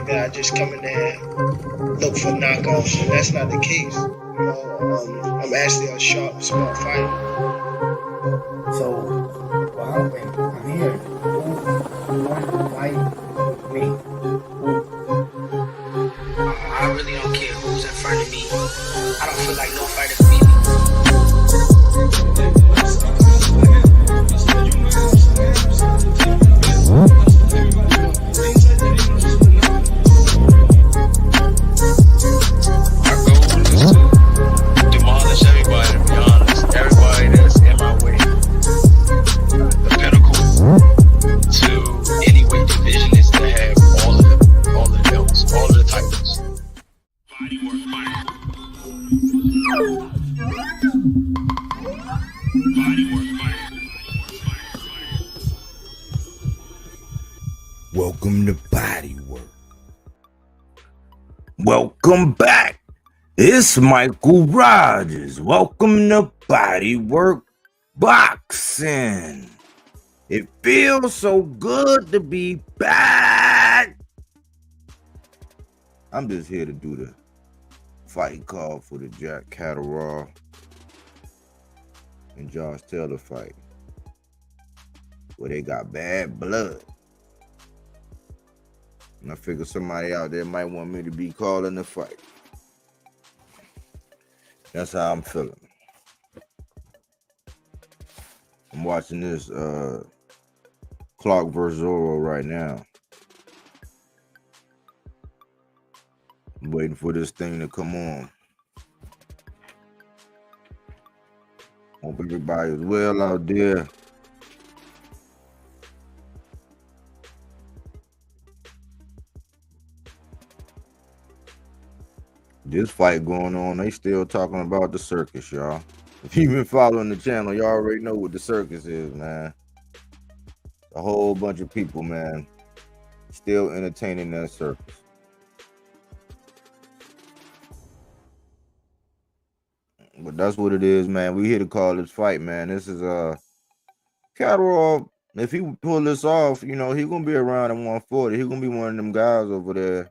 think that I just come in there and look for knockouts, and that's not the case. I'm actually a sharp, smart fighter. So, well, I'm here. Who wants to fight with me? I really don't care who's in front of me. I don't feel like no fighter can beat me. My goal is to demolish everybody, to be honest. Everybody that's in my way. The pinnacle to any weight division is to have all the belts, all of the titles. Welcome to Body Work. Welcome back. It's Michael Rogers. Welcome to Body Work Boxing. It feels so good to be back. I'm just here to do the fight call for the Jack Catterall and Josh Taylor fight, where they got bad blood. And I figure somebody out there might want me to be calling the fight. That's how I'm feeling. I'm watching this Clark versus Oro right now. I'm waiting for this thing to come on. Hope everybody is well out there. This fight going on, they still talking about the circus, y'all. If you've been following the channel, you already know what the circus is, man. A whole bunch of people, man, still entertaining that circus. But that's what it is, man. We here to call this fight, man. This is Catterall. If he pull this off, you know, he gonna be around at 140. He gonna be one of them guys over there,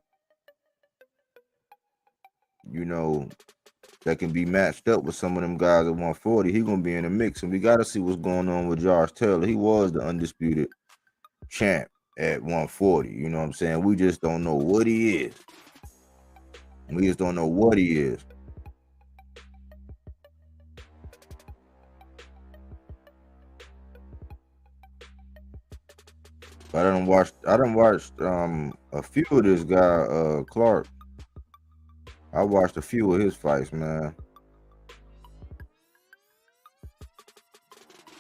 you know, that can be matched up with some of them guys at 140. He gonna be in the mix, and we gotta see what's going on with Josh Taylor. He was the undisputed champ at 140. You know what I'm saying? We just don't know what he is. We just don't know what he is. I done watched a few of this guy, Clark. I watched a few of his fights, man.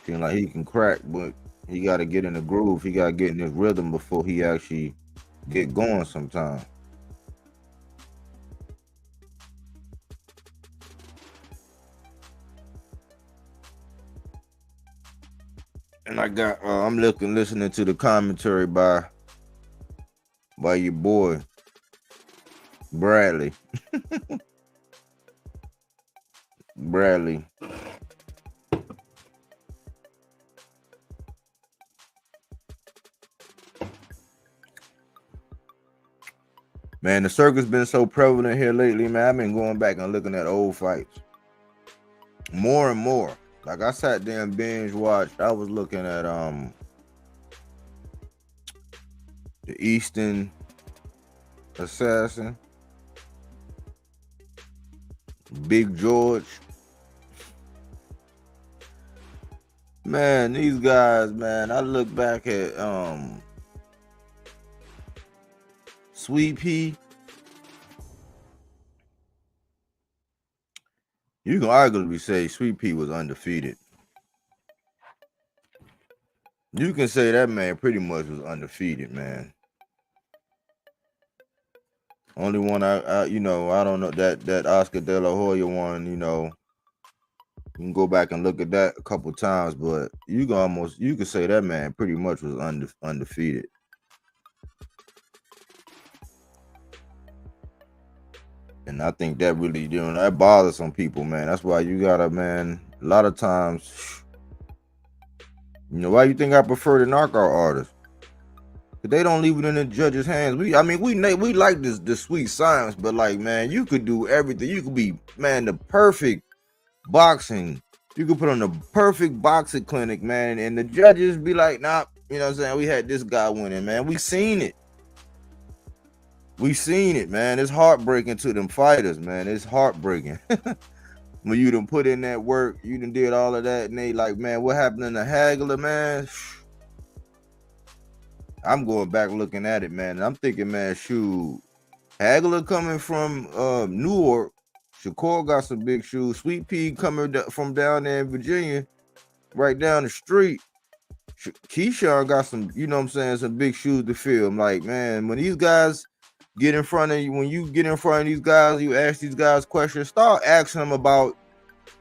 Seems like he can crack, but he got to get in the groove. He got to get in his rhythm before he actually get going sometime. And I got, I'm listening to the commentary by your boy, Bradley. Bradley. Man, the circus been so prevalent here lately, man. I've been going back and looking at old fights. More and more. Like I sat there and binge watched. I was looking at the Eastern Assassin, Big George. Man, these guys, man, I look back at Sweet Pea. You can arguably say Sweet Pea was undefeated. You can say that man pretty much was undefeated, man. Only one I you know, I don't know, that Oscar De La Hoya one, you know, you can go back and look at that a couple times, but you can say that man pretty much was undefeated. And I think that really, you know, that bothers some people, man. That's why you gotta, man, a lot of times, you know, why you think I prefer the knockout artist? They don't leave it in the judge's hands. We like this sweet science, but like, man, you could do everything. You could be, man, the perfect boxing. You could put on the perfect boxing clinic, man, and the judges be like, nah, you know what I'm saying? We had this guy winning, man. We seen it. We seen it, man. It's heartbreaking to them fighters, man. It's heartbreaking. When you done put in that work, you done did all of that, and they like, man, what happened in the Hagler, man? I'm going back looking at it, man, and I'm thinking, man, shoot, Hagler coming from Newark, Shakur got some big shoes. Sweet Pea coming from down there in Virginia, right down the street. Keyshawn got some, you know what I'm saying, some big shoes to fill. I'm like, man, when these guys get in front of you, when you get in front of these guys, you ask these guys questions, start asking them about,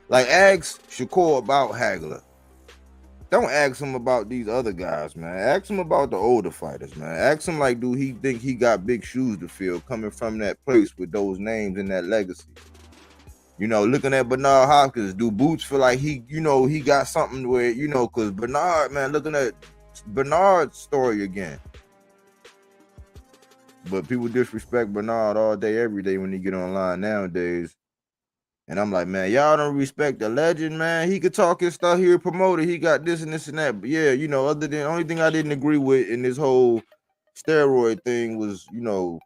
like, ask Shakur about Hagler. Don't ask him about these other guys, man. Ask him about the older fighters, man. Ask him, like, do he think he got big shoes to fill coming from that place with those names and that legacy? You know, looking at Bernard Hopkins, do Boots feel like he, you know, he got something where, you know, because Bernard, man, looking at Bernard's story again. But people disrespect Bernard all day, every day when he get online nowadays. And I'm like, man, y'all don't respect the legend, man. He could talk his stuff, he would promote it. He got this and this and that. But yeah, you know, other than, only thing I didn't agree with in this whole steroid thing was, you know,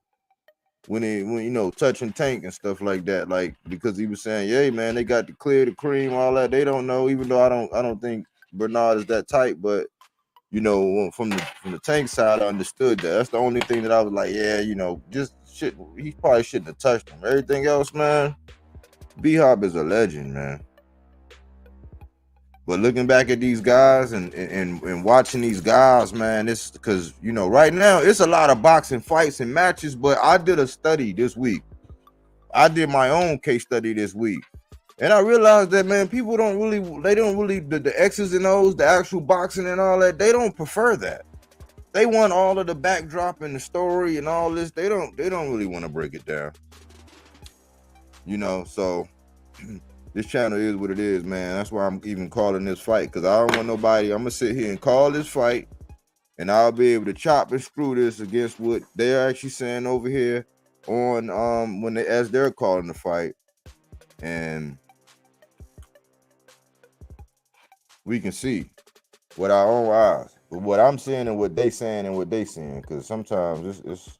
when you know, touching Tank and stuff like that, like, because he was saying, yeah, man, they got to clear the cream, all that. They don't know, even though I don't think Bernard is that tight, but you know, from the Tank side, I understood that. That's the only thing that I was like, yeah, you know, just shit. He probably shouldn't have touched him. Everything else, man, B-Hop is a legend, man. But looking back at these guys and watching these guys, man, it's because, you know, right now it's a lot of boxing fights and matches. But I did a study this week. I did my own case study this week, and I realized that, man, people don't really, the X's and O's, the actual boxing and all that, they don't prefer that. They want all of the backdrop and the story and all this. They don't really want to break it down. You know, so this channel is what it is, man. That's why I'm even calling this fight, because I don't want nobody. I'm gonna sit here and call this fight, and I'll be able to chop and screw this against what they're actually saying over here on when they, as they're calling the fight, and we can see with our own eyes, but what I'm saying and what they saying and what they saying, because sometimes it's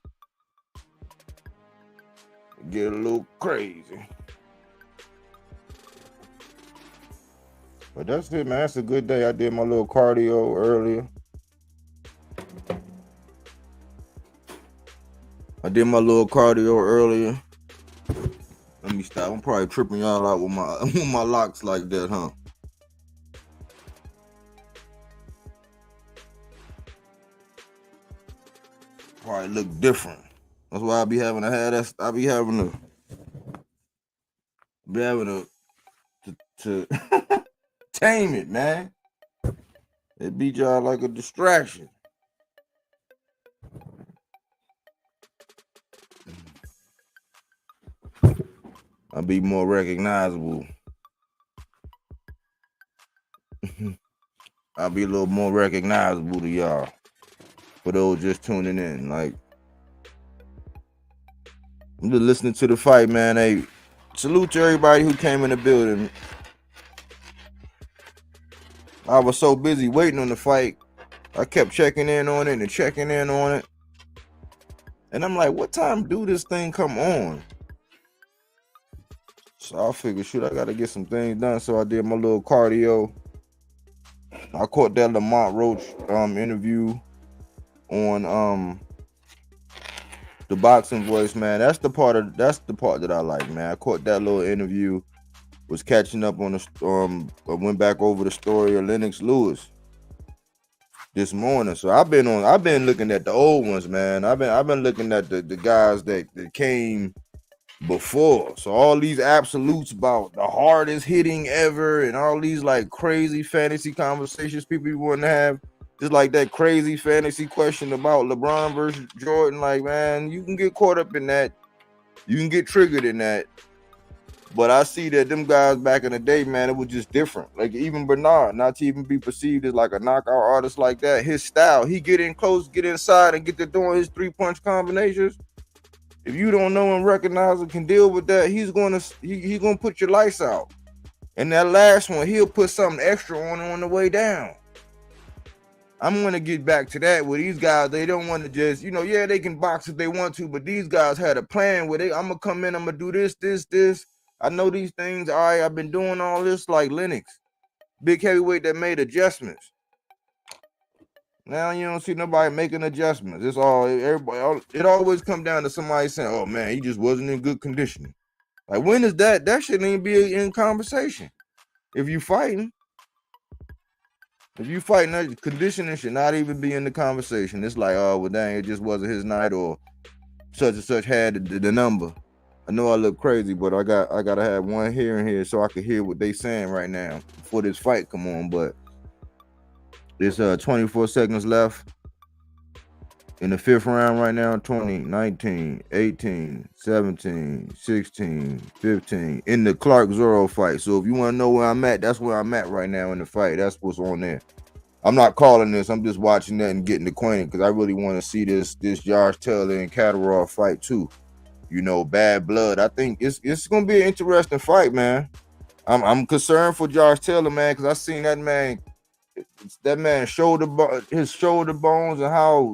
get a little crazy. But that's it, man. That's a good day. I did my little cardio earlier. Let me stop. I'm probably tripping y'all out with my with my locks like that, huh? Probably look different. That's why I be having to have that. I be having to tame it, man. It be y'all like a distraction. I'll be more recognizable. I'll be a little more recognizable to y'all. For those just tuning in, like, I'm just listening to the fight, man. Hey, salute to everybody who came in the building. I was so busy waiting on the fight, I kept checking in on it and checking in on it. And I'm like, what time do this thing come on? So I figured, shoot, I got to get some things done. So I did my little cardio. I caught that Lamont Roach interview on the Boxing Voice, man. That's the part that I like, man. I caught that little interview. Was catching up on the I went back over the story of Lennox Lewis this morning. So I've been looking at the old ones, man. I've been looking at the guys that came before. So all these absolutes about the hardest hitting ever and all these like crazy fantasy conversations people want to have. Just like that crazy fantasy question about LeBron versus Jordan. Like, man, you can get caught up in that. You can get triggered in that. But I see that them guys back in the day, man, it was just different. Like even Bernard, not to even be perceived as like a knockout artist like that. His style, he get in close, get inside, and get to doing his 3-punch combinations. If you don't know and recognize and can deal with that, he's gonna put your lights out. And that last one, he'll put something extra on the way down. I'm gonna get back to that with these guys. They don't want to just, yeah, they can box if they want to, but these guys had a plan where I'm gonna come in, I'm gonna do this. I know these things. All right, I've been doing all this like Lennox, big heavyweight that made adjustments. Now you don't see nobody making adjustments. It's all everybody. It always come down to somebody saying, "Oh man, he just wasn't in good conditioning." Like when is that? That shouldn't even be in conversation. If you fighting, that conditioning should not even be in the conversation. It's like, oh well, dang, it just wasn't his night, or such and such had the number. I know I look crazy, but I gotta have one hearing here so I can hear what they saying right now before this fight come on. But there's 24 seconds left in the 5th round right now. 20, 19, 18, 17, 16, 15 in the Clark Zorro fight. So if you want to know where I'm at, that's where I'm at right now in the fight. That's what's on there. I'm not calling this. I'm just watching that and getting acquainted because I really want to see this Josh Taylor and Catterall fight too. Bad blood. I think it's gonna be an interesting fight, man. I'm concerned for Josh Taylor, man, because I seen that man. His shoulder bones and how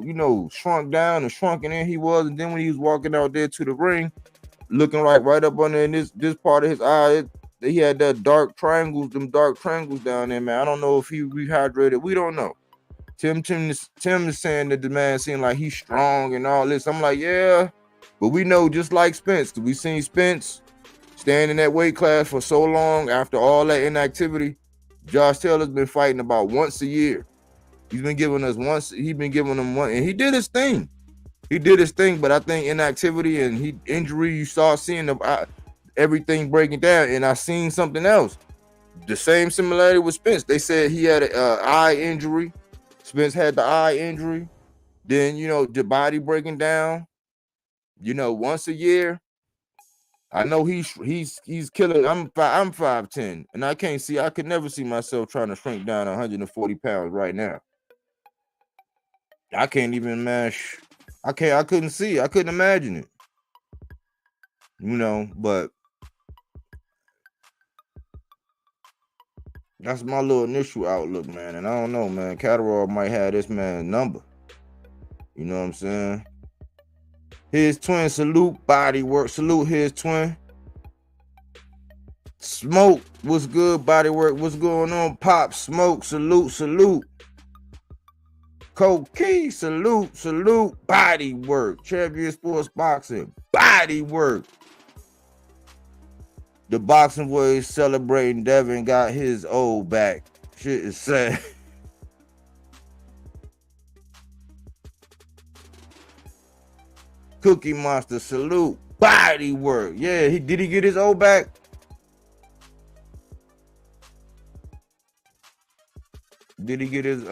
shrunk down and shrunken in he was, and then when he was walking out there to the ring, looking right up under in this part of his eye, he had them dark triangles down there, man. I don't know if he rehydrated. We don't know. Tim is saying that the man seemed like he's strong and all this. I'm like, yeah, but we know just like Spence, because we seen Spence stand in that weight class for so long after all that inactivity. Josh Taylor's been fighting about once a year. He's been giving them one, and he did his thing. But I think inactivity and injury, you start seeing everything breaking down. And I seen something else. The same similarity with Spence. They said he had an eye injury. Spence had the eye injury. Then, the body breaking down, once a year. I know he's killing. I'm 5'10", and I could never see myself trying to shrink down 140 pounds right now. I can't even mash. I couldn't imagine it. But that's my little initial outlook, man. And I don't know, man. Catterall might have this man's number. You know what I'm saying? His twin, salute, body work. Salute his twin. Smoke, what's good, body work? What's going on? Pop, Smoke, salute. Cokie, salute, body work. Champion Sports Boxing, body work. The boxing boys celebrating. Devin got his old back. Shit is sad. Cookie Monster, salute, body work. Yeah, did he get his old back? Did he get his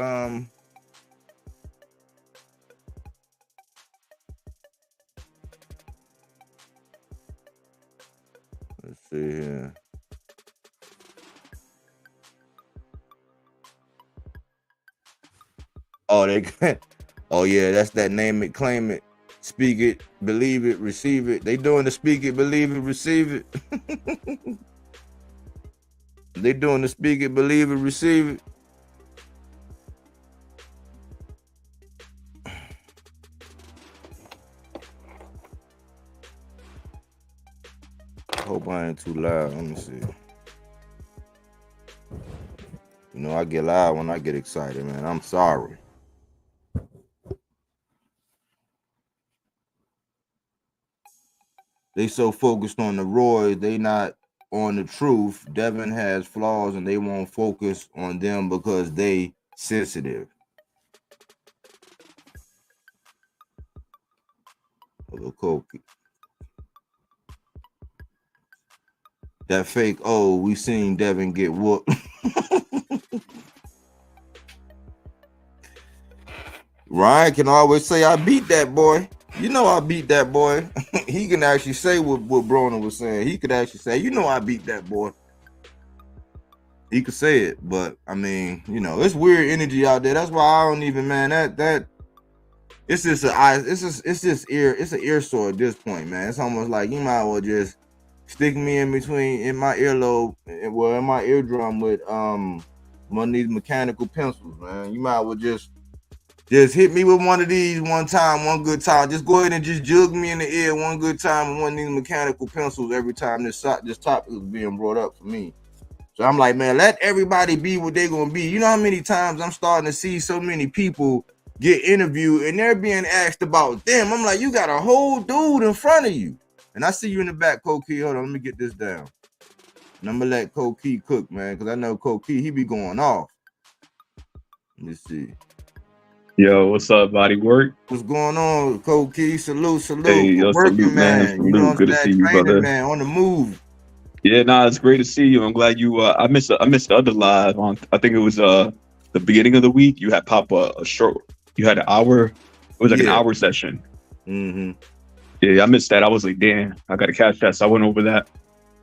let's see here. Oh, yeah, that's that name it, claim it, speak it, believe it, receive it. They doing the speak it, believe it, receive it. They doing the speak it, believe it, receive it. Hope I ain't too loud. Let me see. I get loud when I get excited, man. I'm sorry. They so focused on the Roy, they not on the truth. Devin has flaws and they won't focus on them because they sensitive. That fake, we seen Devin get whooped. Ryan can always say, I beat that boy. I beat that boy. he can actually say what Broner was saying. He could actually say, I beat that boy. He could say it, but I mean, it's weird energy out there. That's why I don't even, man. That it's just it's an ear sore at this point, man. It's almost like you might as well just stick me in my earlobe, in my eardrum with one of these mechanical pencils, man. You might as well just hit me with one of these one good time. Just go ahead and just jug me in the ear one good time with one of these mechanical pencils every time this topic is being brought up for me. So I'm like, man, let everybody be what they're gonna be. You know how many times I'm starting to see so many people get interviewed and they're being asked about them. I'm like, you got a whole dude in front of you. And I see you in the back, Cokie. Hold on, let me get this down. And I'm gonna let Cokie cook, man, because I know Cokie, he be going off. Let me see. Yo, what's up, body work? What's going on, Cokie? Salute. Hey, yo, working, salute, man. Salute. You know what I'm Good to see you, brother. Man, on the move. Yeah, it's great to see you. I'm glad you. I missed the other live on. I think it was the beginning of the week. You had pop a short. You had an hour. It was like an hour session. Mm-hmm. Yeah, I missed that. I was like, damn, I gotta catch that. So I went over that.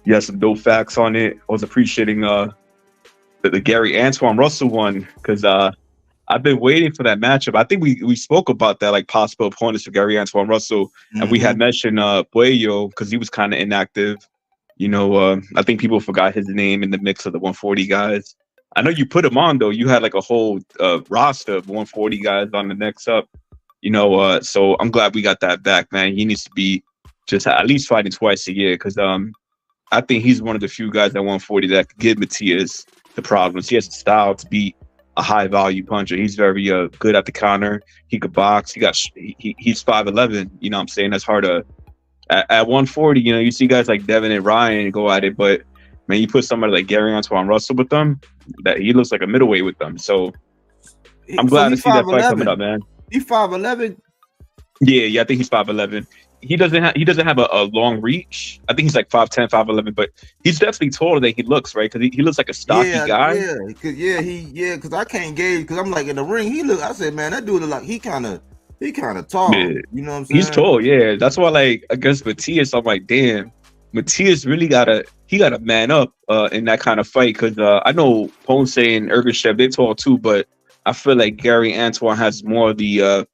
You had some dope facts on it. I was appreciating the Gary Antoine Russell one because I've been waiting for that matchup. I think we spoke about that, like possible opponents for Gary Antoine Russell, and we had mentioned Puello because he was kind of inactive. I think people forgot his name in the mix of the 140 guys. I know you put him on though. You had like a whole roster of 140 guys on the next up. So I'm glad we got that back, man. He needs to be just at least fighting twice a year because I think he's one of the few guys at 140 that could give Matias the problems. He has the style to beat a high value puncher. He's very good at the counter. He could box. He's 5'11". You know what I'm saying? That's hard to at 140. You see guys like Devin and Ryan go at it, but man, you put somebody like Gary Antoine Russell with them, that he looks like a middleweight with them. So I'm glad to see that fight coming up, man. He's 5'11". Yeah, I think he's 5'11". He doesn't have a long reach. I think he's like 5'10", 5'11", but he's definitely taller than he looks, right? Because he looks like a stocky guy. Because I can't gauge. Because I'm like in the ring, I said, man, that dude look like he kind of tall. Yeah. You know what I'm saying? He's tall. Yeah, that's why like against Matias, I'm like, damn, Matias really gotta man up in that kind of fight. Because I know Ponce and Ergashev, they tall too, but I feel like Gary Antoine has more of the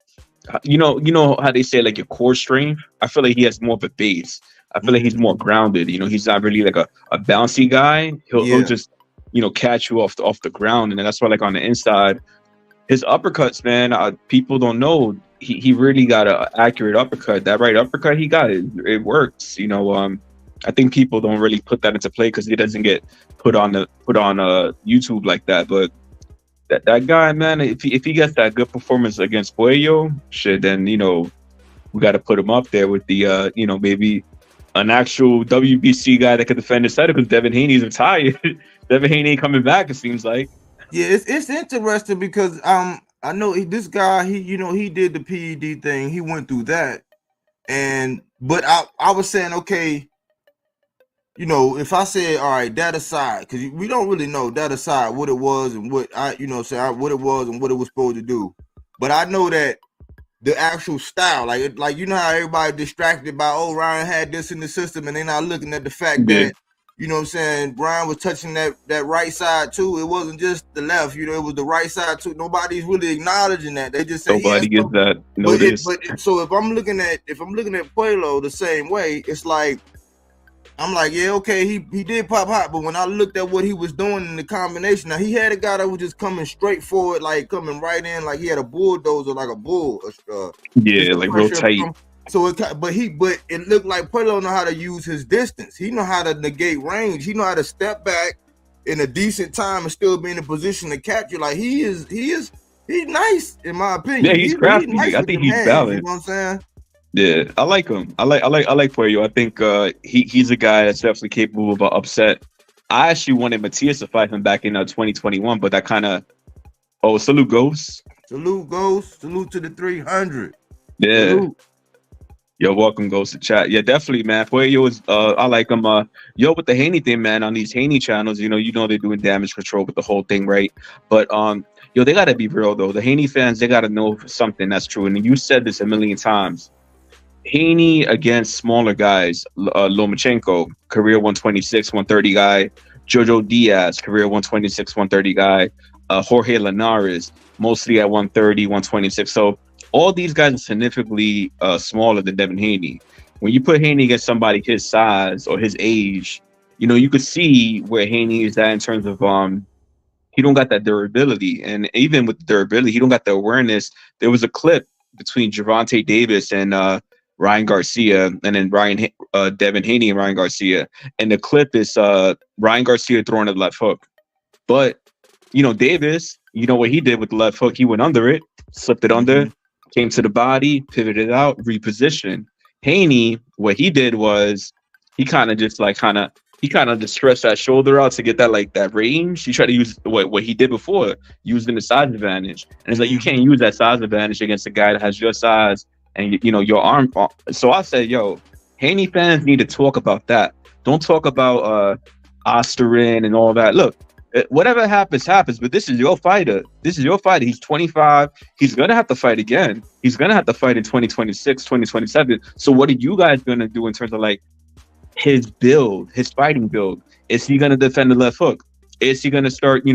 you know how they say like your core strength. I feel like he has more of a base. I feel like he's more grounded. He's not really like a bouncy guy. He'll just catch you off the ground, and that's why like on the inside, his uppercuts, man. People don't know he really got an accurate uppercut. That right uppercut he got, it works. I think people don't really put that into play because he doesn't get put on YouTube like that, but. That guy, man, if he gets that good performance against Puello, then we got to put him up there with the maybe an actual WBC guy that could defend his title because Devin Haney's retired. Devin Haney ain't coming back. It seems like. Yeah, it's interesting because I know this guy he did the PED thing. He went through that, but I was saying okay. If I said, all right, that aside, because we don't really know that aside what it was and what what it was and what it was supposed to do. But I know that the actual style, like how everybody distracted by, Ryan had this in the system and they're not looking at the fact that, Brian was touching that right side too. It wasn't just the left, it was the right side too. Nobody's really acknowledging that. They just say nobody gets that notice. So if I'm looking at Puello the same way, it's like, I'm like, yeah, okay, he did pop hot, but when I looked at what he was doing in the combination, now he had a guy that was just coming straight forward, like coming right in, like he had a bulldozer, like a bull. Like real tight. So it looked like Puello know how to use his distance. He know how to negate range. He know how to step back in a decent time and still be in a position to catch you. Like he's nice in my opinion. Yeah, he's crafty. Nice I think he's balanced. You know what I'm saying? Yeah, I like him. I like Puello. I think he's a guy that's definitely capable of an upset. I actually wanted Matias to fight him back in 2021, but that kind of salute Ghost. Salute Ghost. Salute to the 300. Yeah. Salute. Yo, welcome Ghost to chat. Yeah, definitely, man. Puello is I like him. With the Haney thing, man, on these Haney channels, they're doing damage control with the whole thing, right? But they gotta be real though. The Haney fans, they gotta know something that's true. And you said this a million times. Haney against smaller guys. Lomachenko, career 126, 130 guy. Jojo Diaz, career 126, 130 guy. Jorge Linares, mostly at 130, 126. So all these guys are significantly smaller than Devin Haney. When you put Haney against somebody his size or his age, you could see where Haney is at in terms of he don't got that durability, and even with the durability, he don't got the awareness. There was a clip between Gervonta Davis and Ryan Garcia, and then Devin Haney and Ryan Garcia, and the clip is Ryan Garcia throwing a left hook, but Davis, what he did with the left hook, he went under it, slipped it under, came to the body, pivoted out, repositioned. Haney, what he did was he kind of just stretched that shoulder out to get that range. He tried to use what he did before, using the size advantage. And it's like you can't use that size advantage against a guy that has your size and your arm. So I said, Haney fans need to talk about that. Don't talk about Osterman and all that. Look, whatever happens, but this is your fighter. He's 25. He's going to have to fight again. He's going to have to fight in 2026, 2027. So what are you guys going to do in terms of his build, his fighting build? Is he going to defend the left hook? Is he going to start,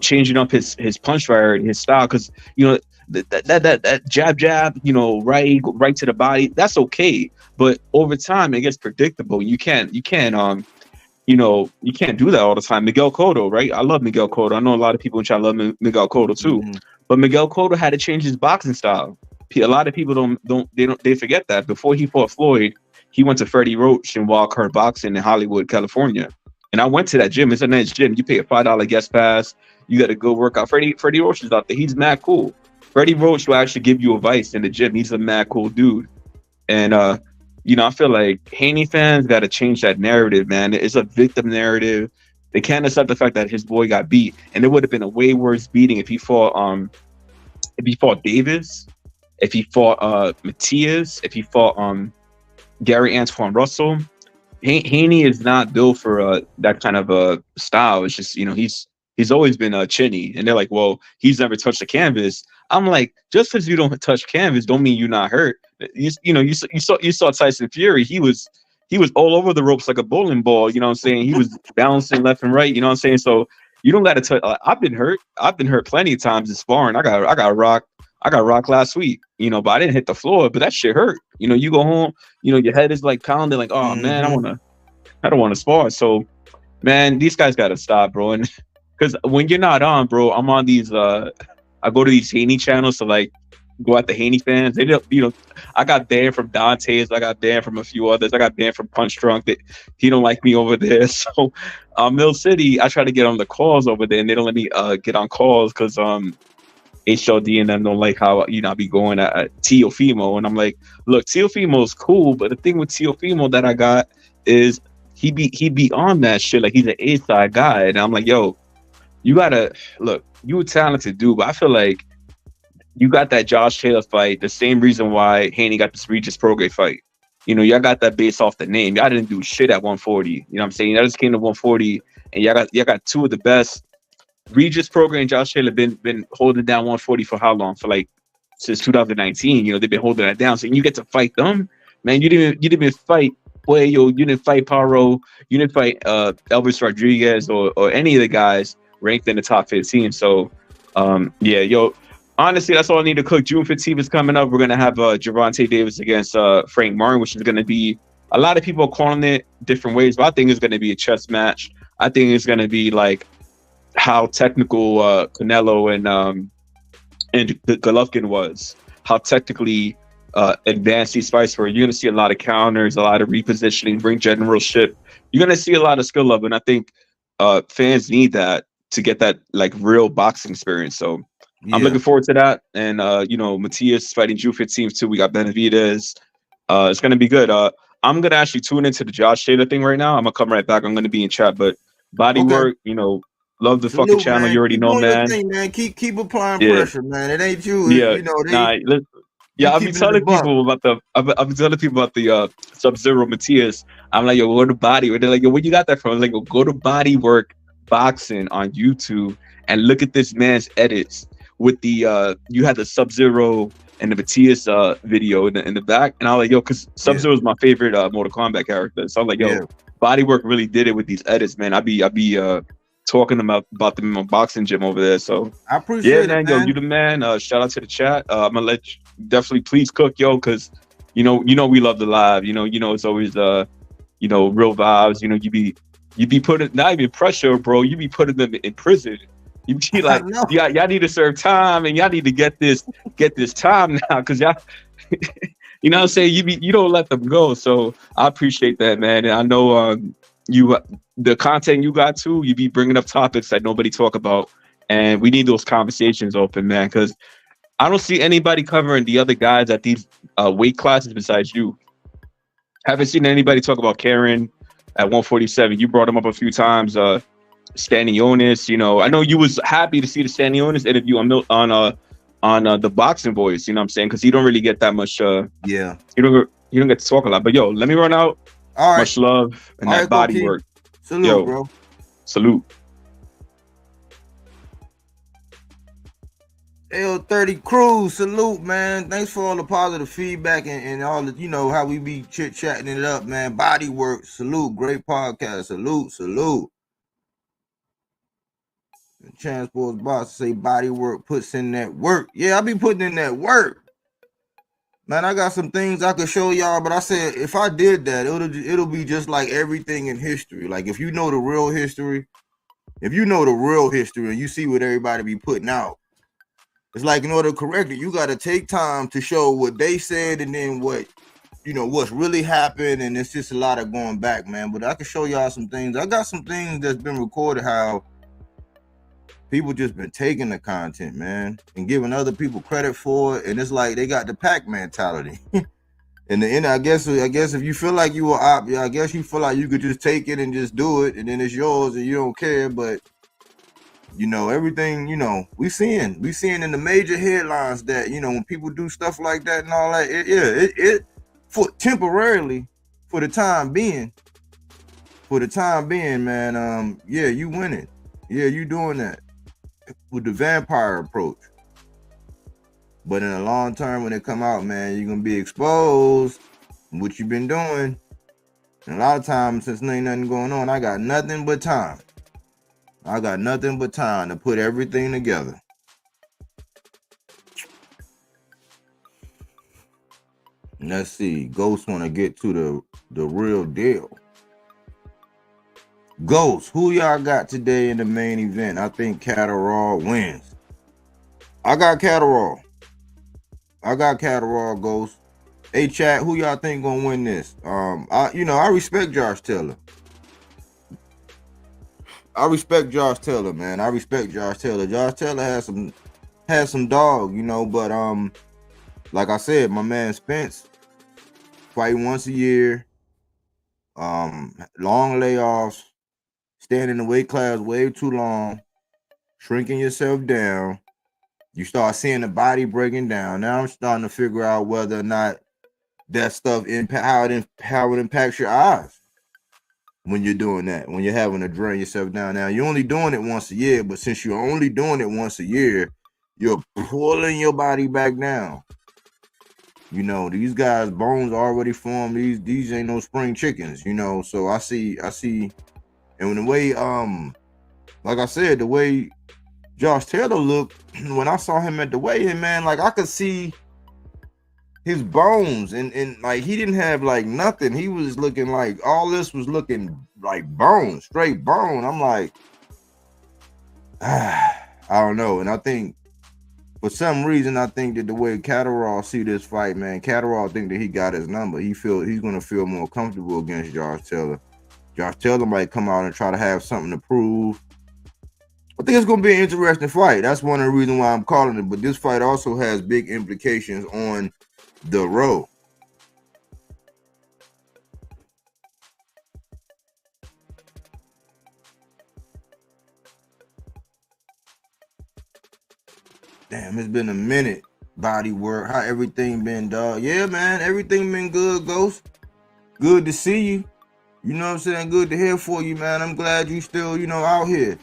changing up his punch variety, his style? Because, that jab, right to the body, that's okay. But over time, it gets predictable. You can't do that all the time. Miguel Cotto, right? I love Miguel Cotto. I know a lot of people in chat love Miguel Cotto too. But Miguel Cotto had to change his boxing style. A lot of people they forget that. Before he fought Floyd, he went to Freddie Roach and Wild Card Boxing in Hollywood, California. And I went to that gym. It's a nice gym. You pay a $5 guest pass. You got to go work out. Freddie Roach is out there. He's mad cool. Freddie Roach will actually give you advice in the gym. He's a mad cool dude. And I feel like Haney fans got to change that narrative, man. It's a victim narrative. They can't accept the fact that his boy got beat, and it would have been a way worse beating if he fought Davis, if he fought Matias, if he fought Gary Antoine Russell. Haney is not built for that kind of a style. It's just he's always been chinny, and they're like, well, he's never touched the canvas. I'm like, just because you don't touch canvas, don't mean you're not hurt. You saw Tyson Fury. He was all over the ropes like a bowling ball. You know what I'm saying? He was bouncing left and right. You know what I'm saying? So you don't got to touch. I've been hurt. I've been hurt plenty of times in sparring. I got rocked last week. But I didn't hit the floor. But that shit hurt. You go home. Your head is like pounding. Like, oh man, I don't want to spar. So, man, these guys got to stop, bro. And because when you're not on, bro, I'm on these. I go to these Haney channels to go at the Haney fans. They don't, I got banned from Dante's. I got banned from a few others. I got banned from Punch Drunk. He don't like me over there. So, Mill City, I try to get on the calls over there, and they don't let me get on calls because HLD and them don't like how I be going at Teofimo, and I'm like, look, Teofimo's cool, but the thing with Teofimo that I got is he be on that shit like he's an A-side guy, and I'm like, yo, you gotta look. You a talented dude, but I feel like you got that Josh Taylor fight the same reason why Haney got this Regis Prograis fight. Y'all got that based off the name. Y'all didn't do shit at 140. You know what I'm saying? Y'all just came to 140, and y'all got two of the best. Regis Prograis and Josh Taylor been holding down 140 for how long? For since 2019. They've been holding that down. So you get to fight them, man. You didn't fight Puello. You didn't fight Paro. You didn't fight Elvis Rodriguez or any of the guys ranked in the top 15. So, honestly, that's all I need to cook. June 15th is coming up. We're going to have Gervonta Davis against Frank Martin, which is going to be, a lot of people are calling it different ways, but I think it's going to be a chess match. I think it's going to be like how technical Canelo and Golovkin was, how technically advanced these fights were. You're going to see a lot of counters, a lot of repositioning, ring generalship. You're going to see a lot of skill level, and I think fans need that to get that real boxing experience. So I'm looking forward to that. And Matias fighting June 15th too. We got Benavidez. It's gonna be good. I'm gonna actually tune into the Josh Taylor thing right now. I'm gonna come right back. I'm gonna be in chat, but bodywork, love the fucking channel. Man. You already know, man. Thing, man. Keep applying pressure, man. It ain't you. I've been telling people about the Sub-Zero Matias. I'm like, yo, go to Bodywork. They're like, yo, where you got that from? I was like, yo, go to Bodywork Boxing on YouTube and look at this man's edits with the you had the Sub-Zero and the Matthias video in the back, and I was like, yo, because Sub-Zero is my favorite Mortal Kombat character. So I'm like, yo, Bodywork really did it with these edits, man. I be talking about them in my boxing gym over there. So I appreciate it, man. Yo, you the man. Shout out to the chat. I'm gonna let you definitely please cook, yo, because you know we love the live. You know it's always real vibes. You know you be putting not even pressure, bro. You be putting them in prison. You be like, y'all need to serve time, and y'all need to get this time now, because y'all, you know what I'm saying? You don't let them go. So I appreciate that, man. And I know you the content you got too. You be bringing up topics that nobody talk about, and we need those conversations open, man. Because I don't see anybody covering the other guys at these weight classes besides you. Haven't seen anybody talk about Karen at 147. You brought him up a few times. Stanionis, I know you was happy to see the Stanionis interview on the Boxing Voice. You know what I'm saying? Because he don't really get that much. You don't get to talk a lot. But yo, let me run out. All right. Much love and that body work. Salute, bro. Salute. L30 Crew, salute, man. Thanks for all the positive feedback and all the, how we be chit-chatting it up, man. Body work, salute. Great podcast, salute. Transport's boss say body work puts in that work. Yeah, I be putting in that work. Man, I got some things I could show y'all, but I said if I did that, it'll be just like everything in history. Like if you know the real history and you see what everybody be putting out, it's like in order to correct it, you got to take time to show what they said and then what's really happened, and it's just a lot of going back, man. But I can show y'all some things. I got some things that's been recorded how people just been taking the content, man, and giving other people credit for it, and it's like they got the pack mentality. In the end, I guess if you feel like you were op, I guess you feel like you could just take it and just do it, and then it's yours and you don't care. But everything, we seeing in the major headlines that when people do stuff like that and all that, it for temporarily, for the time being, man. You winning. Yeah, you doing that with the vampire approach. But in the long term, when it come out, man, you're gonna be exposed what you've been doing. And a lot of times, since there ain't nothing going on, I got nothing but time. To put everything together. Let's see. Ghost want to get to the real deal. Ghost, who y'all got today in the main event? I think Catterall wins. I got Catterall, Ghost. Hey, chat, who y'all think gonna win this? I respect Josh Taylor. Man. I respect Josh Taylor. Josh Taylor has some dog, but like I said, my man Spence fighting once a year. Long layoffs, staying in the weight class way too long, shrinking yourself down. You start seeing the body breaking down. Now I'm starting to figure out whether or not that stuff how it impacts your eyes when you're doing that, when you're having to drain yourself down. Now you're only doing it once a year, but since you're only doing it once a year, you're pulling your body back down. These guys' bones already formed. These ain't no spring chickens, So I see, and the way, like I said, the way Josh Taylor looked when I saw him at the weigh-in, man, like I could see his bones, and like he didn't have like nothing. He was looking like all this was looking like bone, straight bone. I'm like, I don't know. And I think for some reason, I think that the way Catterall see this fight, man, Catterall think that he got his number. He's gonna feel more comfortable against Josh Taylor. Josh Taylor might come out and try to have something to prove. I think it's going to be an interesting fight. That's one of the reasons why I'm calling it. But this fight also has big implications on the road. Damn, it's been a minute. Body work. How everything been, dog? Yeah, man. Everything been good, Ghost. Good to see you. You know what I'm saying? Good to hear for you, man. I'm glad you still, out here.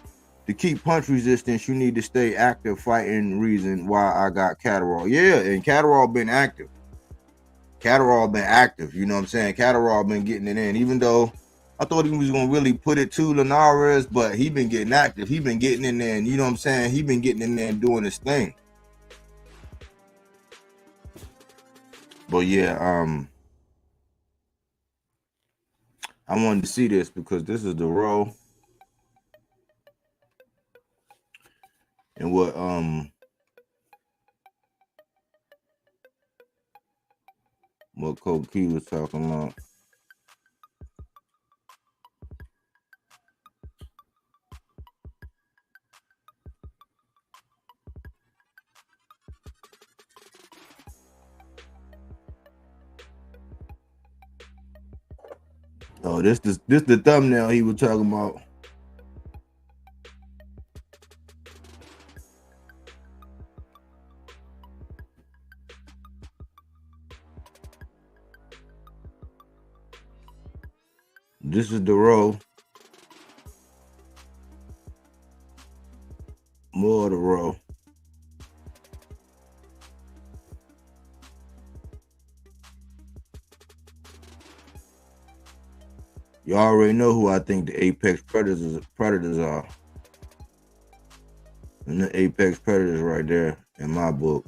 to keep punch resistance, you need to stay active fighting. Reason why I got Catterall. Yeah, and Catterall been active. Catterall been active. You know what I'm saying? Catterall been getting it in, even though I thought he was gonna really put it to Linares, but he been getting active. He been getting in there, and you know what I'm saying? He been getting in there and doing his thing. But yeah, I wanted to see this because this is the row. And what Coach Key was talking about. Oh, this the thumbnail he was talking about. This is the row. More of the row. You already know who I think the apex predators are. And the apex predators right there in my book.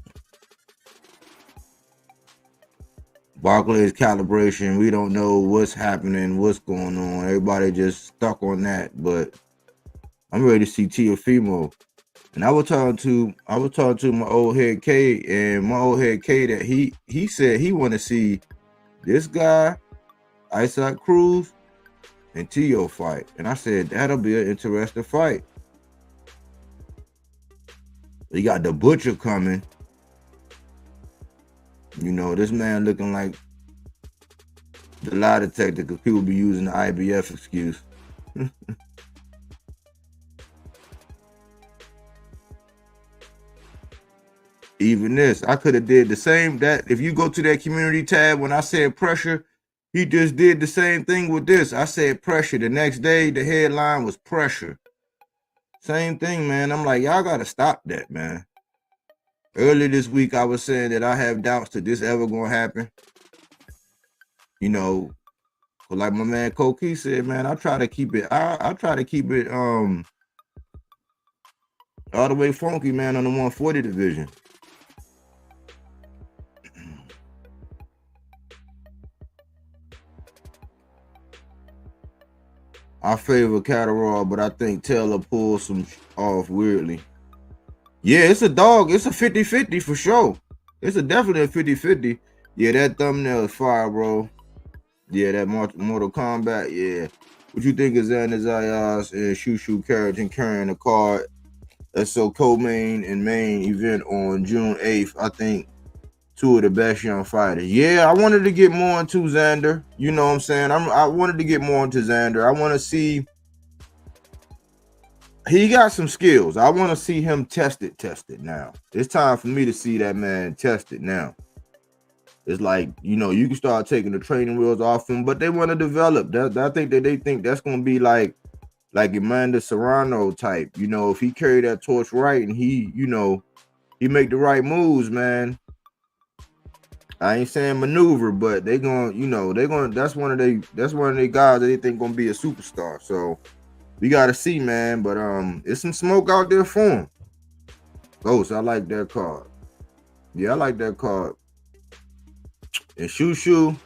Barclays calibration, we don't know what's happening, what's going on. Everybody just stuck on that, but I'm ready to see Teofimo. And I was talking to my old head K, and my old head K that he said he want to see this guy, Isaac Cruz, and Teo fight. And I said that'll be an interesting fight. You got the Butcher coming. You know, this man looking like the lie detector because people be using the IBF excuse. Even this, I could have did the same. That if you go to that community tab, when I said pressure, he just did the same thing with this. I said pressure. The next day, the headline was pressure. Same thing, man. I'm like, y'all got to stop that, man. Earlier this week, I was saying that I have doubts that this ever going to happen. You know, like my man Koki said, man, I try to keep it, I try to keep it all the way funky, man, on the 140 division. I favor Catterall, but I think Taylor pulls some off weirdly. Yeah, it's a dog. It's a 50-50 for sure. It's definitely a 50-50. Yeah, that thumbnail is fire, bro. Yeah, that Mortal Kombat, yeah. What you think of Xander Zayas and Shushu Carrington carrying the card? That's so co-main and main event on June 8th. I think two of the best young fighters. Yeah, I wanted to get more into Xander. You know what I'm saying? I wanted to get more into Xander. I want to see. He got some skills. I want to see him tested now. It's time for me to see that man tested now. It's like, you know, you can start taking the training wheels off him, but they want to develop. I think that they think that's going to be like Amanda Serrano type. You know, if he carry that torch right and he, you know, he make the right moves, man. I ain't saying maneuver, but they going, you know, that's one of they guys that they think gonna be a superstar. So we gotta see, man. But it's some smoke out there for him. Ghost, I like that card. Yeah, I like that card. And Shushu,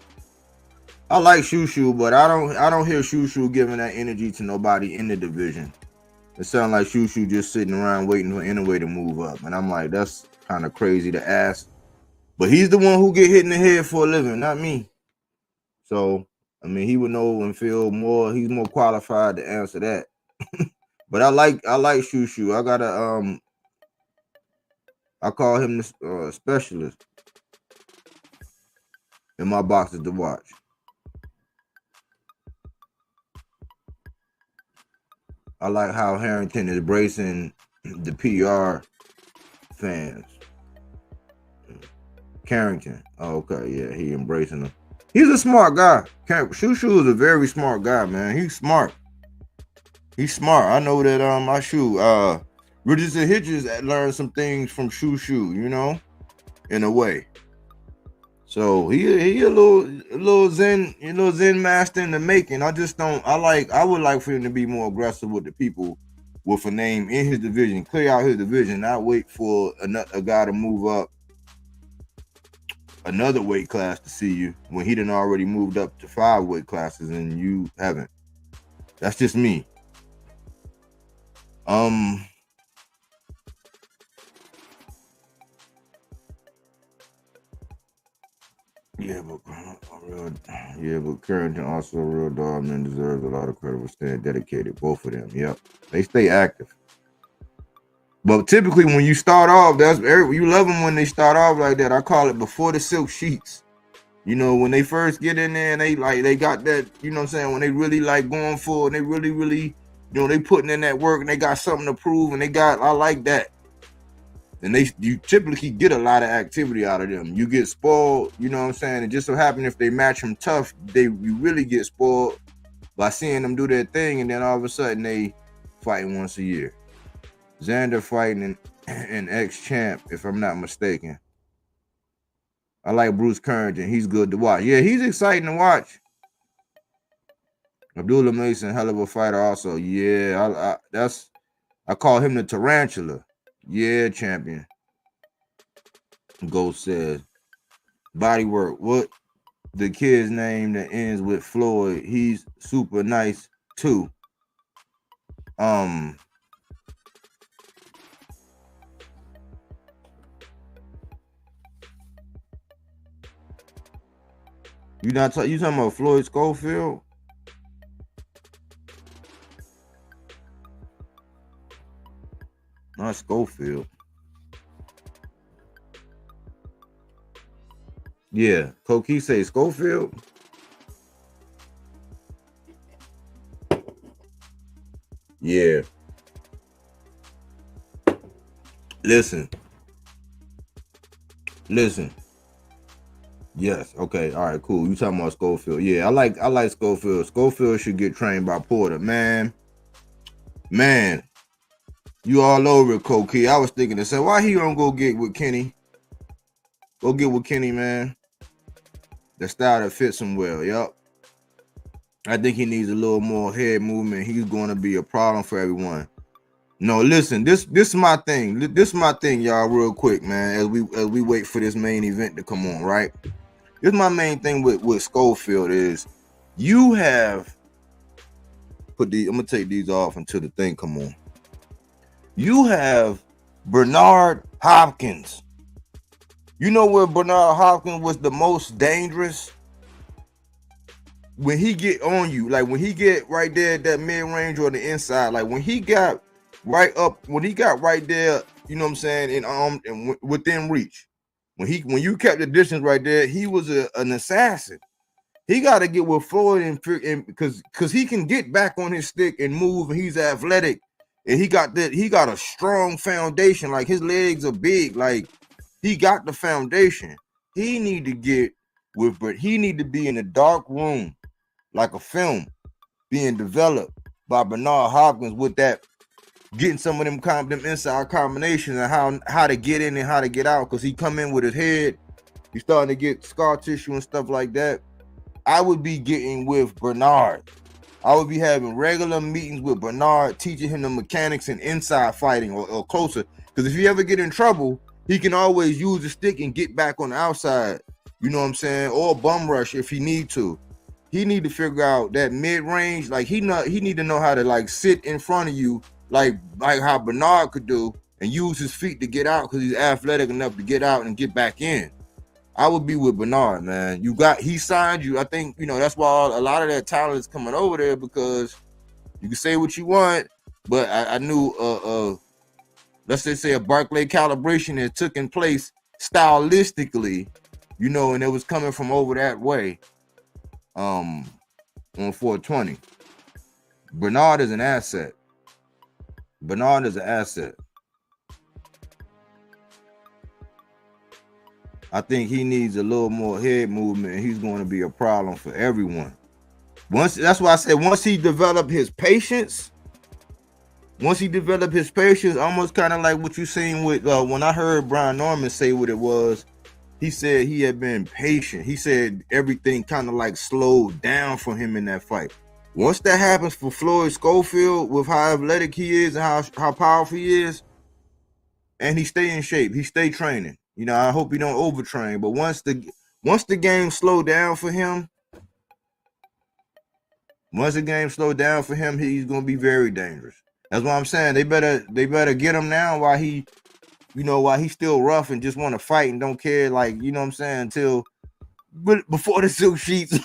I like Shushu, but I don't hear Shushu giving that energy to nobody in the division. It sounds like Shushu just sitting around waiting for anyway to move up. And I'm like, that's kind of crazy to ask. But he's the one who get hit in the head for a living, not me. So, I mean, he would know and feel more. He's more qualified to answer that. But I like Shushu. I gotta I call him the specialist in my boxes to watch. I like how Harrington is bracing the PR fans. Carrington. Oh, okay, yeah, he embracing them. He's a smart guy. Shushu is a very smart guy, man. He's smart. He's smart. I know that I shoot. Richardson Hitchens learned some things from Shoo, you know, in a way. So he a little zen master in the making. I just don't. I would like for him to be more aggressive with the people with a name in his division, clear out his division, not wait for a guy to move up another weight class to see you when he done already moved up to 5 weight classes and you haven't. That's just me. But Carrington also a real dog and deserves a lot of credit for staying dedicated. Both of them, yep, they stay active. But typically, when you start off, you love them when they start off like that. I call it before the silk sheets. You know, when they first get in there and they got that, you know what I'm saying, when they really like going for it, and they really, you know, they putting in that work and they got something to prove and I like that. And you typically get a lot of activity out of them. You get spoiled, you know what I'm saying? It just so happens if they match them tough, you really get spoiled by seeing them do their thing, and then all of a sudden they fighting once a year. Xander fighting an ex-champ, if I'm not mistaken. I like Bruce Carrington. He's good to watch. Yeah, he's exciting to watch. Abdullah Mason, hell of a fighter also. Yeah, I call him the tarantula. Yeah, champion. Ghost says, body work. What the kid's name that ends with Floyd? He's super nice too. You talking about Floyd Schofield? Not Schofield. Yeah, Koki say Schofield. Yeah. Listen. Yes. Okay. All right. Cool. You talking about Schofield? Yeah. I like Schofield. Schofield should get trained by Porter. Man. You all over it, Koki. I was thinking to say, why he don't go get with Kenny? Go get with Kenny, man. The style that fits him well. Yep. I think he needs a little more head movement. He's going to be a problem for everyone. No, listen. This is my thing. This is my thing, y'all. Real quick, man. As we wait for this main event to come on, right? This is my main thing with Schofield is you have I'm gonna take these off until the thing come on. You have Bernard Hopkins. You know where Bernard Hopkins was the most dangerous? When he get on you, like when he get right there at that mid-range or the inside, like when he got right there, you know what I'm saying, and within reach. When you kept the distance right there, he was an assassin. He got to get with Floyd and because he can get back on his stick and move, and he's athletic, and he got a strong foundation. Like his legs are big, like he got the foundation. He need to get with, but he need to be in a dark room, like a film being developed by Bernard Hopkins with that, getting some of them inside combinations and how to get in and how to get out, because he come in with his head, he's starting to get scar tissue and stuff like that. I would be getting with Bernard. I would be having regular meetings with Bernard, teaching him the mechanics and inside fighting or closer, because if you ever get in trouble, he can always use the stick and get back on the outside, you know what I'm saying, or bum rush if he need to. He need to figure out that mid-range, like he need to know how to like sit in front of you, like how Bernard could do, and use his feet to get out because he's athletic enough to get out and get back in. I would be with Bernard, man. He signed you. I think, you know, that's why a lot of that talent is coming over there, because you can say what you want, but I knew let's just say a Barclay calibration that took in place stylistically, you know, and it was coming from over that way. On 420. Bernard is an asset. Bernard is an asset. I think he needs a little more head movement, and he's going to be a problem for everyone. That's why I said once he developed his patience Once he developed his patience, almost kind of like what you seen with when I heard Brian Norman say what it was. He said he had been patient. He said everything kind of like slowed down for him in that fight. Once that happens for Floyd Schofield, with how athletic he is and how powerful he is, and he stay in shape, he stay training. You know, I hope he don't overtrain. But once the game slowed down for him, he's gonna be very dangerous. That's what I'm saying. They better get him now while he's still rough and just want to fight and don't care, like, you know what I'm saying, until before the silk sheets.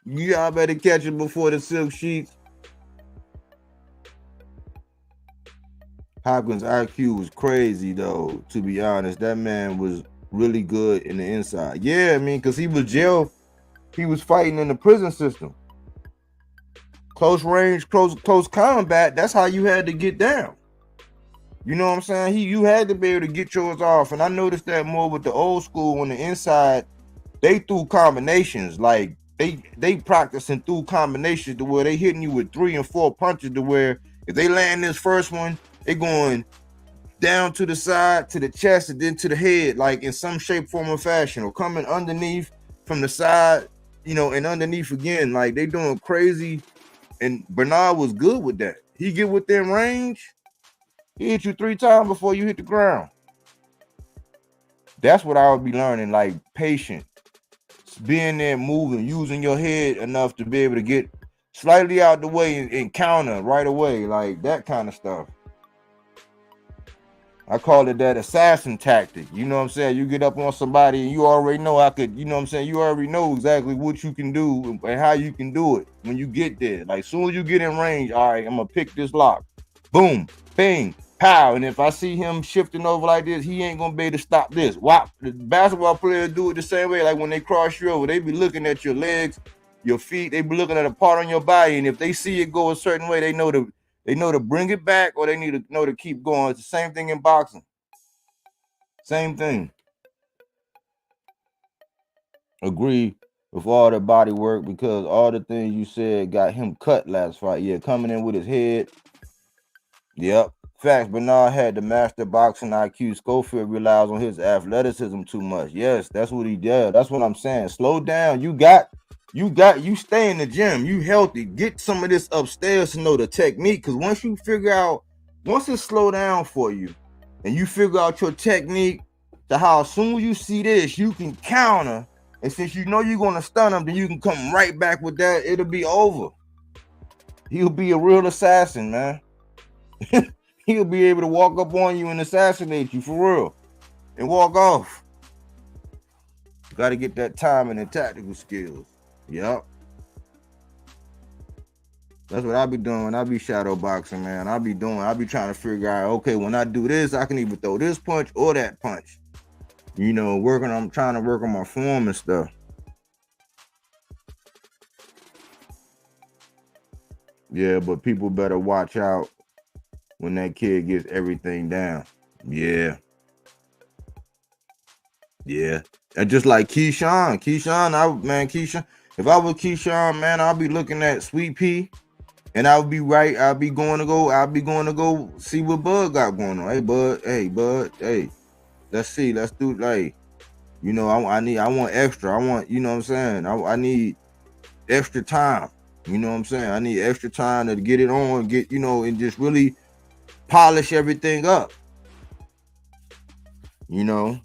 Y'all better catch him before the silk sheets. Hopkins' IQ was crazy, though, to be honest. That man was really good in the inside. Yeah, I mean, because he was fighting in the prison system. Close range, close combat, that's how you had to get down. You know what I'm saying? You had to be able to get yours off. And I noticed that more with the old school on the inside, they threw combinations. Like they practicing through combinations to where they hitting you with 3 and 4 punches to where if they land this first one, they going down to the side, to the chest, and then to the head, like in some shape, form, or fashion, or coming underneath from the side, and underneath again. Like they doing crazy. And Bernard was good with that. He get within range, he hit you 3 times before you hit the ground. That's what I would be learning, like patient, being there, moving, using your head enough to be able to get slightly out the way and counter right away, like that kind of stuff. I call it that assassin tactic. You know what I'm saying? You get up on somebody and you already know you already know exactly what you can do and how you can do it when you get there. Like, soon as you get in range, all right, I'm going to pick this lock. Boom, bang, pow. And if I see him shifting over like this, he ain't going to be able to stop this. Wow. The basketball players do it the same way. Like when they cross you over, they be looking at your legs, your feet. They be looking at a part on your body. And if they see it go a certain way, they know to bring it back, or they need to know to keep going. It's the same thing in boxing. Same thing. Agree with all the body work, because all the things you said got him cut last fight. Yeah, coming in with his head. Yep. Facts. Bernard had the master boxing IQ. Schofield relies on his athleticism too much. Yes, that's what he does. That's what I'm saying. Slow down. You stay in the gym. You healthy. Get some of this upstairs to know the technique. Because once it slow down for you and you figure out your technique to how as soon as you see this, you can counter. And since you know you're going to stun him, then you can come right back with that. It'll be over. He'll be a real assassin, man. He'll be able to walk up on you and assassinate you for real and walk off. Got to get that timing and tactical skills. Yep. That's what I be doing when I be shadow boxing, man. I be trying to figure out, okay, when I do this, I can either throw this punch or that punch. I'm trying to work on my form and stuff. Yeah, but people better watch out when that kid gets everything down. Yeah. Yeah. And just like Keyshawn, if I was Keyshawn, man, I'll be looking at Sweet Pea, and I'll be going to go see what Bud got going on. Hey, Bud, hey, let's see, let's do, like, I want extra. I want, you know what I'm saying? I need extra time. You know what I'm saying? I need extra time to get it on, and just really polish everything up. You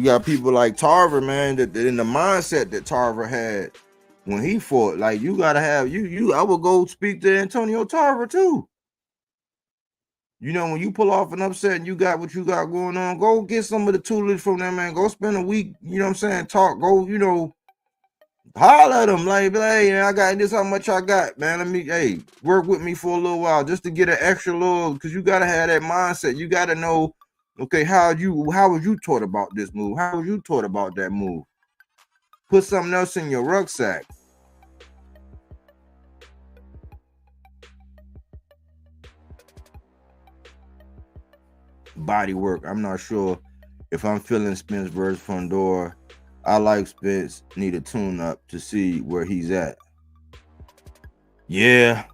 got people like Tarver, man, that in the mindset that Tarver had when he fought. Like, you gotta have I would go speak to Antonio Tarver too. When you pull off an upset and you got what you got going on, go get some of the tutelage from that man. Go spend a week, you know what I'm saying? Talk, go, holler at him, like, hey, I got this, how much I got, man. Work with me for a little while just to get an extra little, because you gotta have that mindset. You gotta know, okay, how was you taught about this move? How was you taught about that move? Put something else in your rucksack. Body work. I'm not sure if I'm feeling Spence versus Fundora. I like Spence. Need a tune up to see where he's at. Yeah.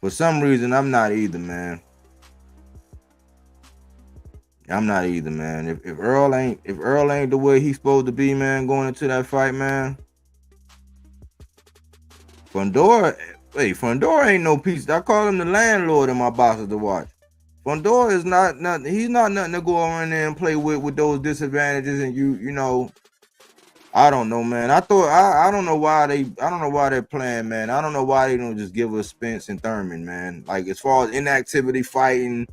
For some reason, I'm not either, man. I'm not either, man. If Earl ain't the way he's supposed to be, man, going into that fight, man. Fundora ain't no piece. I call him the landlord in my boxes to watch. Fundora is not nothing. He's not nothing to go on there and play with those disadvantages. And you know, I don't know, man. I don't know why they're playing, man. I don't know why they don't just give us Spence and Thurman, man. Like as far as inactivity fighting,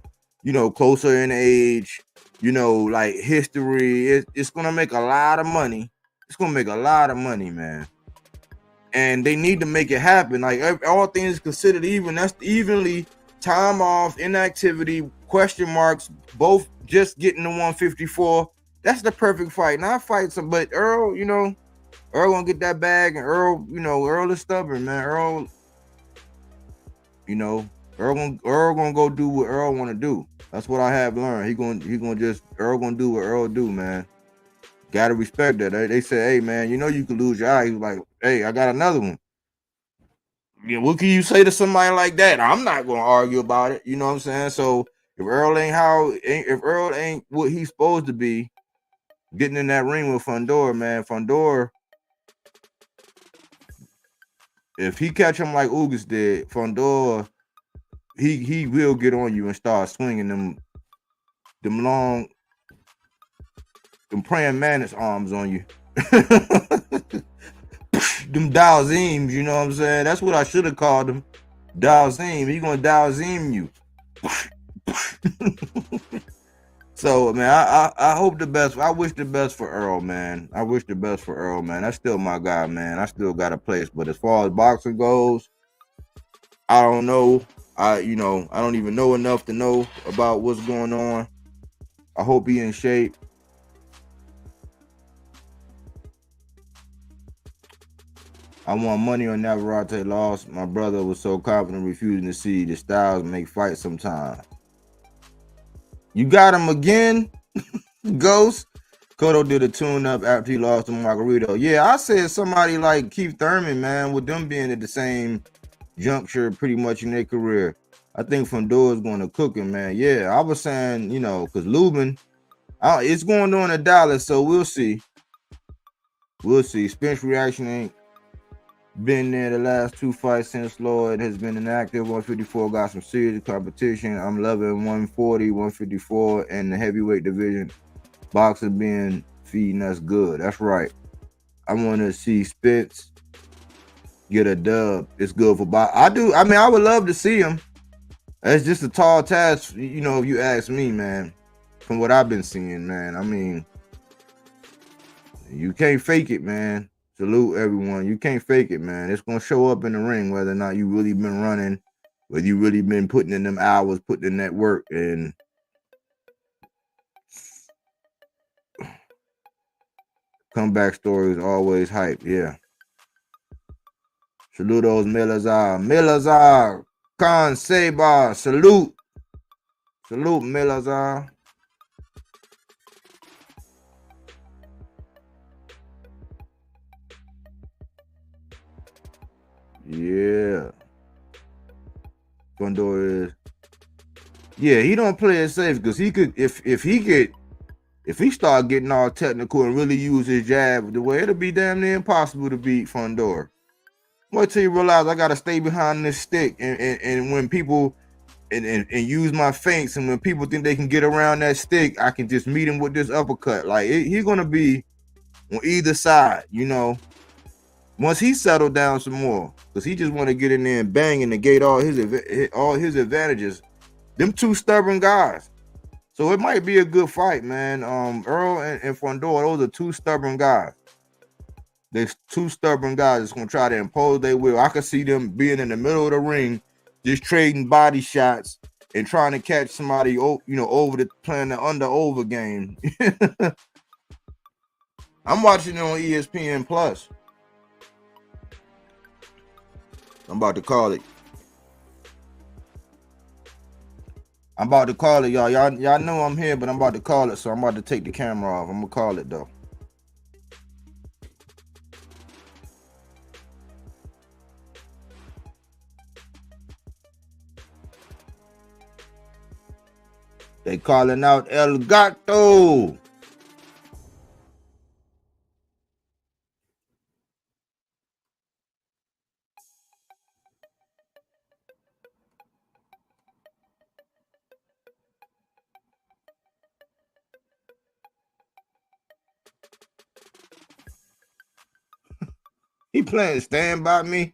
you know, closer in age, you know, like history, it's gonna make a lot of money. It's gonna make a lot of money, man. And they need to make it happen. Like all things considered, even that's evenly time off, inactivity, question marks, both just getting to 154. That's the perfect fight. Not fight some, but Earl, you know, Earl gonna get that bag, and Earl, you know, Earl is stubborn, man. Earl, you know, Earl gonna go do what Earl want to do. That's what I have learned. Earl gonna do what Earl do, man. Gotta respect that. They say, hey, man, you know you can lose your eye. He's like, hey, I got another one. Yeah, what can you say to somebody like that? I'm not gonna argue about it. You know what I'm saying? So if Earl ain't what he's supposed to be, getting in that ring with Fundora, man, Fundora, if he catch him like Ugas did, Fundora, he will get on you and start swinging them long, them praying mantis arms on you. Them Dalzims, you know what I'm saying? That's what I should have called them. Dalzim. He gonna Dalzim you. So, man, I hope the best. I wish the best for Earl, man. I wish the best for Earl, man. That's still my guy, man. I still got a place. But as far as boxing goes, I don't know. I don't even know enough to know about what's going on. I hope he in shape. I want money on Navarrete loss. My brother was so confident, refusing to see the styles make fights sometimes. You got him again, Ghost. Cotto did a tune-up after he lost to Margarito. Yeah, I said somebody like Keith Thurman, man, with them being at the same juncture pretty much in their career. I think Fundora's going to cook him, man. Yeah, I was saying, you know, because Lubin, it's going on in Dallas, so we'll see. We'll see. Spence reaction ain't been there the last two fights since Lloyd has been inactive. 154 got some serious competition. I'm loving 140, 154, and the heavyweight division. Boxing being feeding us good. That's right. I want to see Spence get a dub. It's good for boxing. I would love to see him. That's just a tall task, you know, if you ask me, man. From what I've been seeing, man. I mean, you can't fake it, man. Salute everyone. You can't fake it, man. It's gonna show up in the ring whether or not you really been running, whether you really been putting in them hours, putting in that work, and comeback stories always hype. Yeah. Saludos, Melazar, Khan Sabar. Salute, Melazar. Yeah. Fundora is. Yeah, he don't play it safe because he could if he start getting all technical and really use his jab the way, it'll be damn near impossible to beat Fundora. Wait till you realize I gotta stay behind this stick and when people and use my feints, and when people think they can get around that stick, I can just meet him with this uppercut. Like he's gonna be on either side, you know. Once he settled down some more, because he just want to get in there and bang and negate all his advantages. Them two stubborn guys. So it might be a good fight, man. Earl and Fundora, those are two stubborn guys. There's two stubborn guys that's gonna try to impose their will. I could see them being in the middle of the ring, just trading body shots and trying to catch somebody, playing the under-over game. I'm watching it on ESPN Plus. I'm about to call it. Y'all. Y'all know I'm here, but I'm about to call it, so I'm about to take the camera off. I'm gonna call it though. They calling out El Gato. He playing Stand By Me.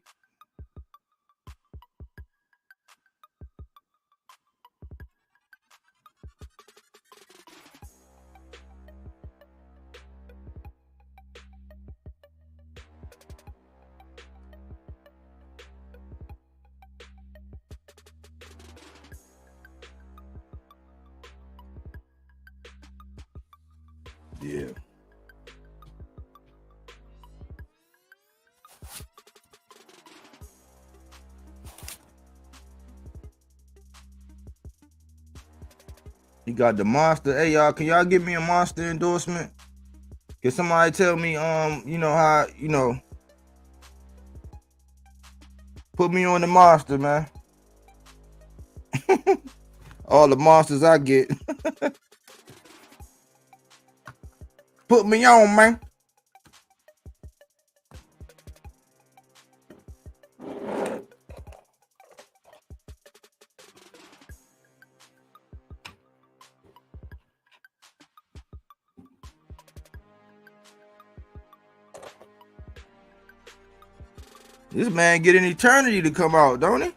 Yeah. He got the Monster. Hey y'all, can y'all give me a Monster endorsement? Can somebody tell me you know how, you know, put me on the Monster, man. All the monsters I get. Put me on, man. This man get an eternity to come out, don't he?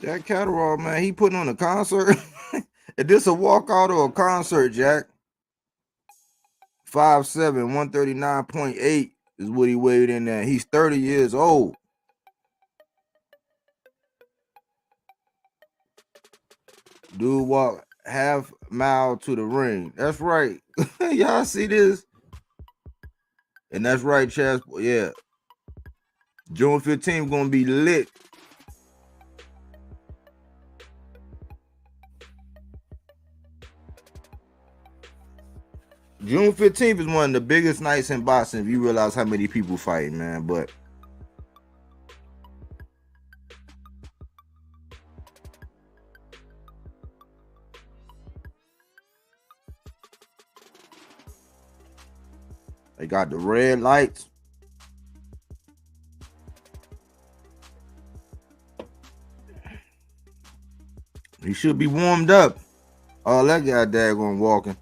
Jack Catterall, man, he putting on a concert. Is this a walkout or a concert, Jack? 5'7", 139.8 is what he weighed in there. He's 30 years old. Dude walk half mile to the ring. That's right. Y'all see this? And that's right, Chaz. Yeah. June 15th gonna be lit. June 15th is one of the biggest nights in boxing if you realize how many people fighting, man. But they got the red lights. He should be warmed up. Oh, that guy daggone walking.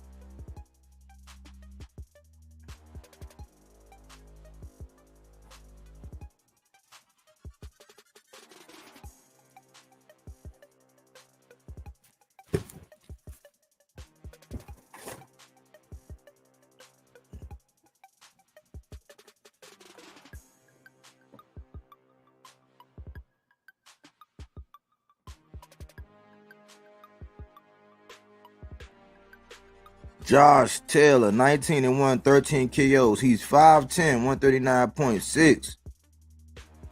Josh Taylor, 19-1, 13 KOs. He's 5'10", 139.6.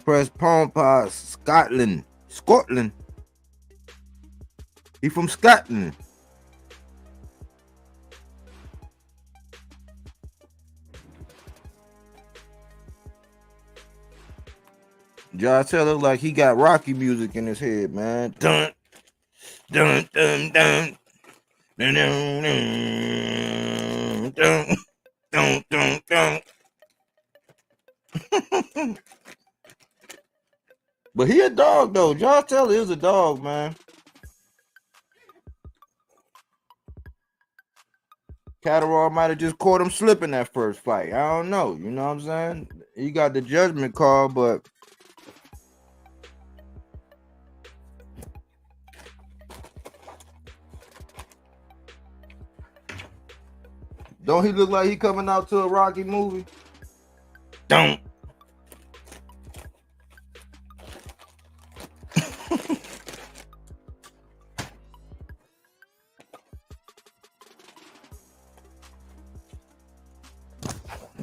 Press Pompey, Scotland. He from Scotland. Josh Taylor look like he got Rocky music in his head, man. Dun, dun, dun, dun. Dun, dun, dun, dun, dun, dun. But he a dog though. Josh Taylor is a dog, man. Catterall might have just caught him slipping that first fight. I don't know. You know what I'm saying? He got the judgment call, but don't he look like he coming out to a Rocky movie? Don't.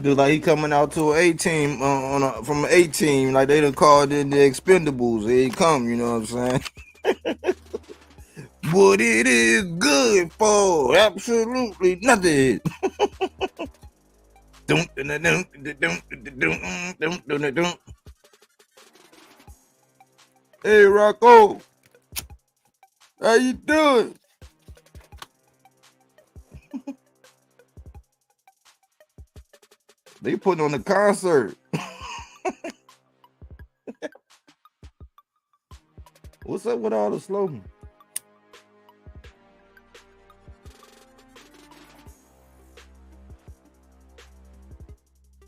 Just like he coming out to an A team from an A team, like they done called in the Expendables. Here he come, you know what I'm saying? What it is good for? Absolutely nothing. Hey Rocco, how you doing? They putting on a concert. What's up with all the slogans?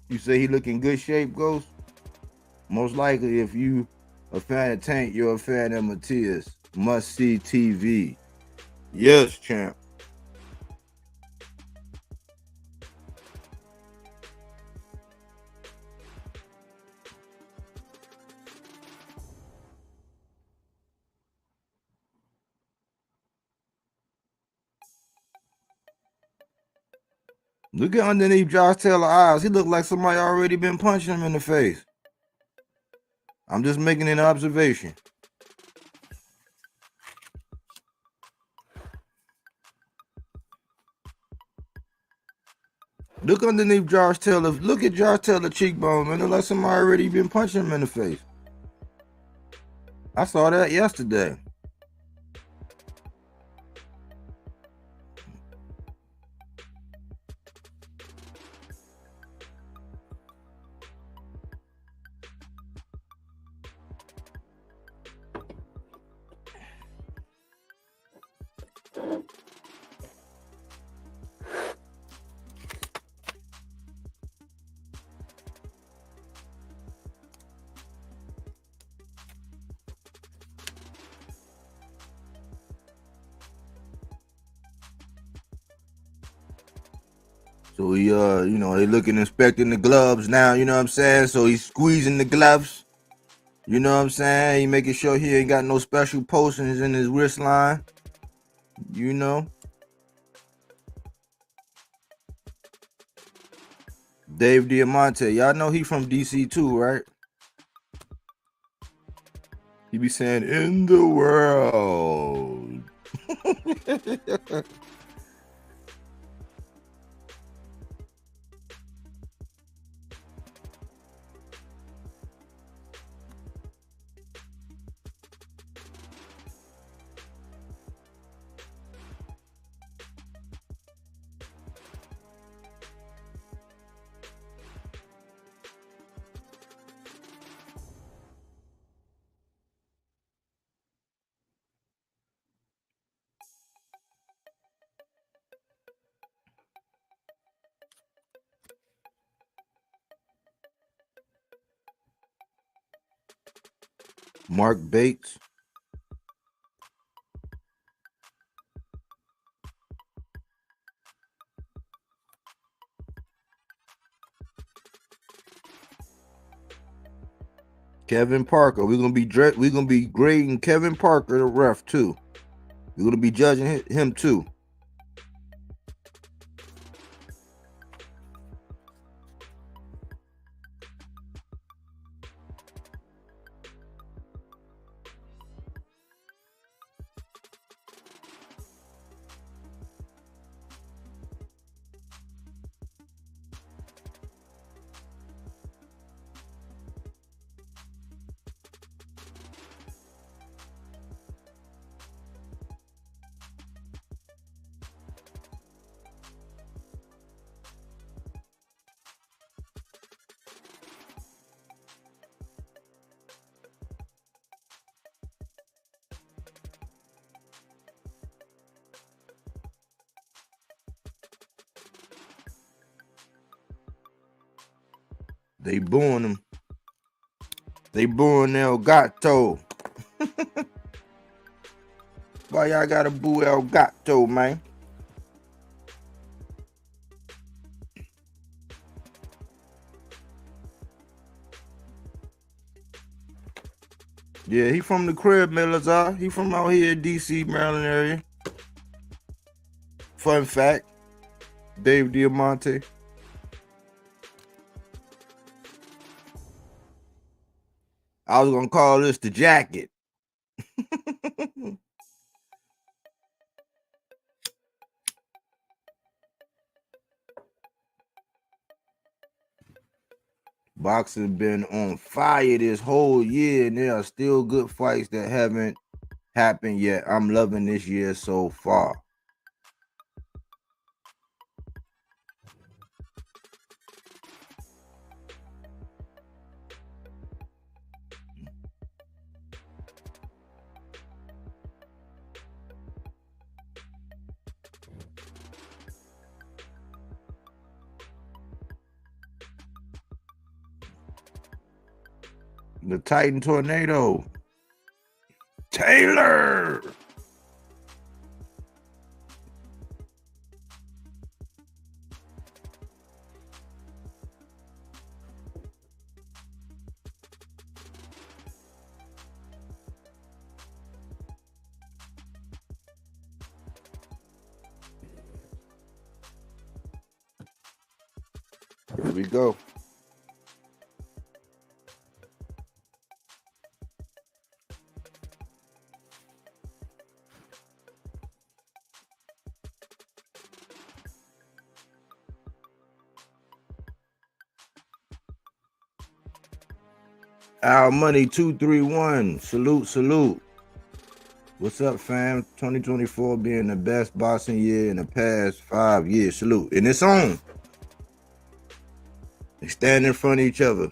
You say he look in good shape, Ghost? Most likely, if you a fan of Tank, you're a fan of Matias. Must see TV. Yes, champ. Look at underneath Josh Taylor's eyes. He look like somebody already been punching him in the face. I'm just making an observation. Look underneath Josh Taylor. Look at Josh Taylor's cheekbone, man. Look like somebody already been punching him in the face. I saw that yesterday. So he, they looking, inspecting the gloves now, you know what I'm saying? So he's squeezing the gloves, you know what I'm saying? He making sure he ain't got no special postings in his wrist line, you know? Dave Diamante, y'all know he from DC too, right? He be saying, in the world. Mark Bates. Kevin Parker. We're gonna be grading Kevin Parker, the ref, too. We're gonna be judging him too. They booing him. They booing El Gato. Why y'all gotta boo El Gato, man? Yeah, he from the crib, Milazar. He from out here in DC, Maryland area. Fun fact, Dave Diamante. I was gonna call this the jacket. Boxing been on fire this whole year, and there are still good fights that haven't happened yet. I'm loving this year so far. The Titan Tornado. Taylor. Here we go. Our Money 231. Salute, salute. What's up, fam? 2024 being the best boxing year in the past 5 years. Salute. And it's on. They stand in front of each other.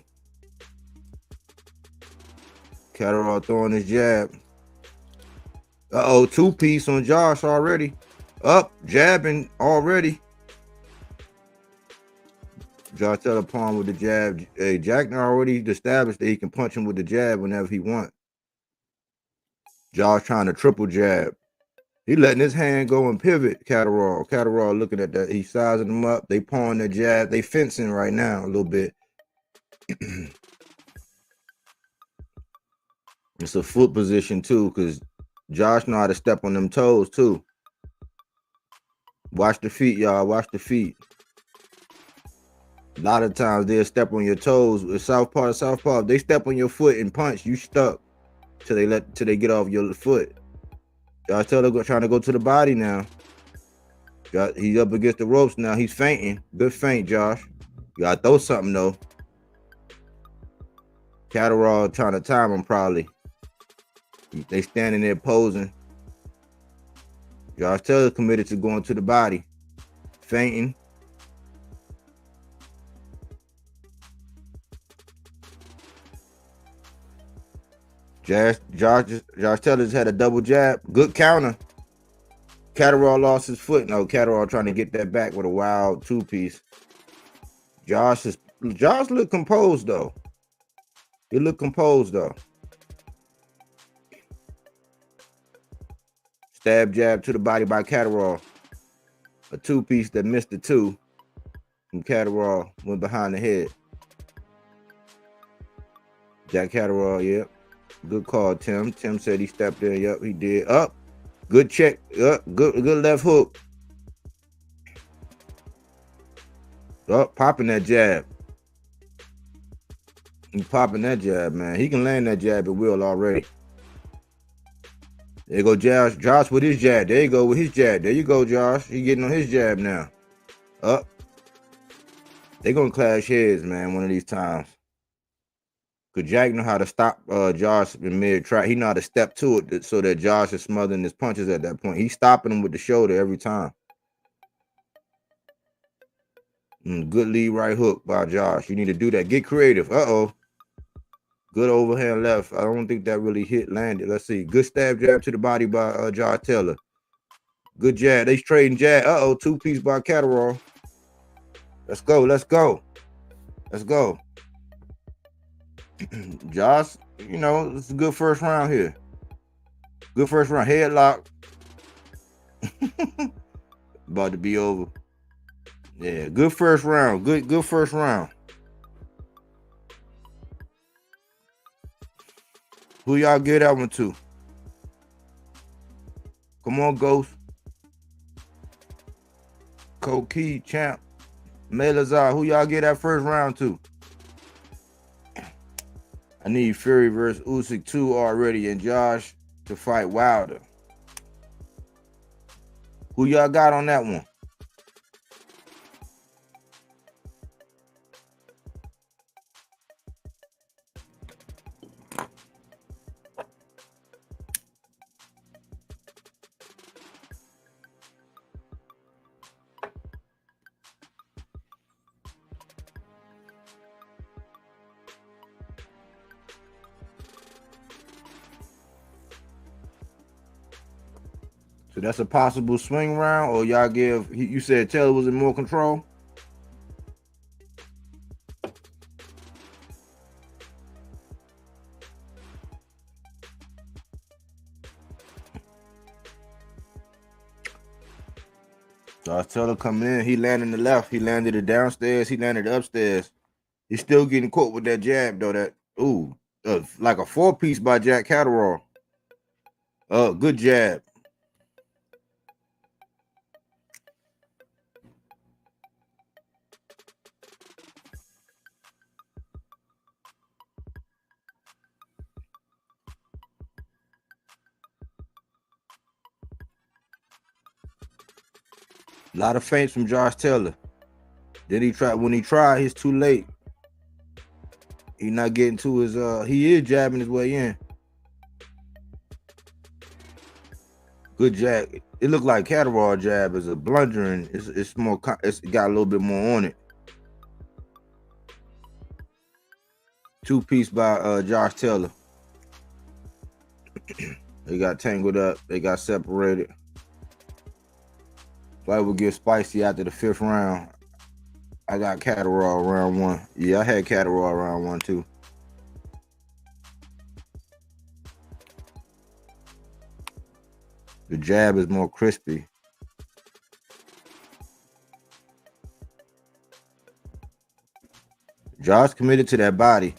Catterall throwing his jab. Uh-oh, two-piece on Josh already. Up, jabbing already. Josh Taylor palm with the jab. Hey, Jack already established that he can punch him with the jab whenever he wants. Josh trying to triple jab. He letting his hand go and pivot, Catterall. Catterall looking at that. He's sizing them up. They pawing the jab. They fencing right now a little bit. It's a foot position too, because Josh know how to step on them toes too. Watch the feet, y'all. Watch the feet. A lot of times they'll step on your toes. With southpaw, if they step on your foot and punch, you stuck till they get off your foot. Josh Taylor trying to go to the body now. He's up against the ropes now. He's fainting. Good feint, Josh. You gotta throw something though. Catterall trying to time him probably. They standing there posing. Josh Taylor committed to going to the body. Fainting. Josh Taylor's had a double jab. Good counter. Catterall lost his foot. No, Catterall trying to get that back with a wild two-piece. Josh looked composed though. He looked composed though. Stab jab to the body by Catterall. A two-piece that missed the two. And Catterall went behind the head. Jack Catterall, yep. Good call, Tim. Tim said he stepped in. Yep, he did. Up. Good check. Up. Good left hook. Up. Popping that jab. He's popping that jab, man. He can land that jab at will already. There you go, Josh. Josh with his jab. There you go with his jab. There you go, Josh. He getting on his jab now. Up. They're going to clash heads, man, one of these times. Because Jack know how to stop Josh in mid-track. He know how to step to it so that Josh is smothering his punches at that point. He's stopping him with the shoulder every time. Good lead right hook by Josh. You need to do that. Get creative. Uh-oh. Good overhand left. I don't think that really landed. Let's see. Good stab jab to the body by Josh Taylor. Good jab. They trading jab. Uh-oh. Two-piece by Catterall. Let's go. Let's go. Let's go. Josh, you know, it's a good first round here. Good first round. Headlock. About to be over. Yeah, good first round. Good first round. Who y'all get that one to? Come on, Ghost. Koki, Champ, Melazar. Who y'all get that first round to? need Fury versus Usyk 2 already, and Josh to fight Wilder. Who y'all got on that one? So that's a possible swing round, or y'all give? You said Taylor was in more control. Josh Taylor coming in. He landed the left. He landed it downstairs. He landed it upstairs. He's still getting caught with that jab though. That like a 4-piece by Jack Catterall. Good jab. A lot of feints from Josh Taylor. Then when he tried, he's too late. He not getting to his he is jabbing his way in. Good jab. It looked like Catterall jab is a blundering. It's more. It's got a little bit more on it. 2-piece by Josh Taylor. They got tangled up. They got separated. Fight will get spicy after the 5th round. I got Catterall round 1. Yeah, I had Catterall round 1 too. The jab is more crispy. Josh committed to that body.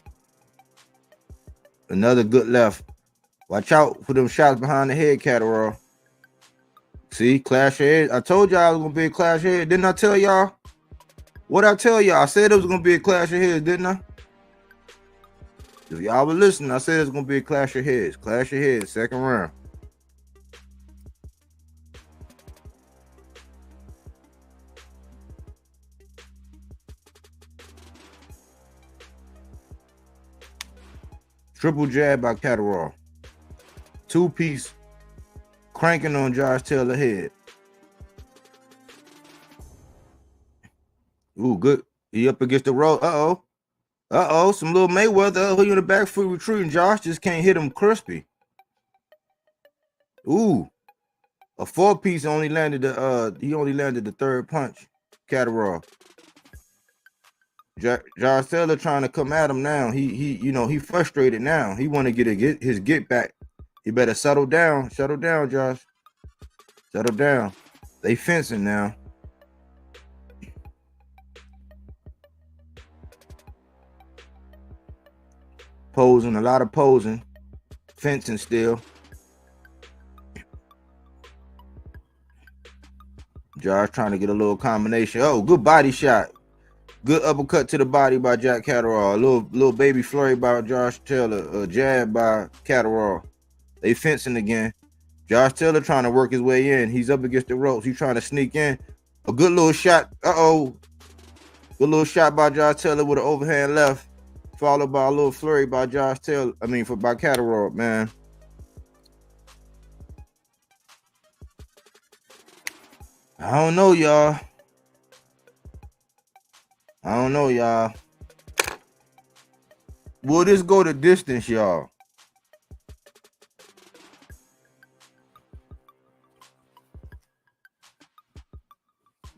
Another good left. Watch out for them shots behind the head, Catterall. See, clash of heads. I told y'all it was gonna be a clash of heads. Didn't I tell y'all? What I tell y'all? I said it was gonna be a clash of heads, didn't I? If y'all were listening, I said it was gonna be a clash of heads. Clash of heads, 2nd round. Triple jab by Catterall. 2-piece cranking on Josh Taylor's head. Ooh, good. He up against the rope. Some little Mayweather. Who you in the back foot retreating? Josh just can't hit him crispy. Ooh. A 4-piece only landed he only landed the 3rd punch. Catterall. Josh Taylor trying to come at him now. He frustrated now. He want to get his get back. He better settle down. Settle down, Josh. Settle down. They fencing now. Posing, a lot of posing. Fencing still. Josh trying to get a little combination. Oh, good body shot. Good uppercut to the body by Jack Catterall. A little baby flurry by Josh Taylor. A jab by Catterall. They fencing again. Josh Taylor trying to work his way in. He's up against the ropes. He's trying to sneak in. A good little shot. Good little shot by Josh Taylor with an overhand left. Followed by a little flurry by Josh Taylor. By Catterall, man. I don't know, y'all. Will this go the distance, y'all?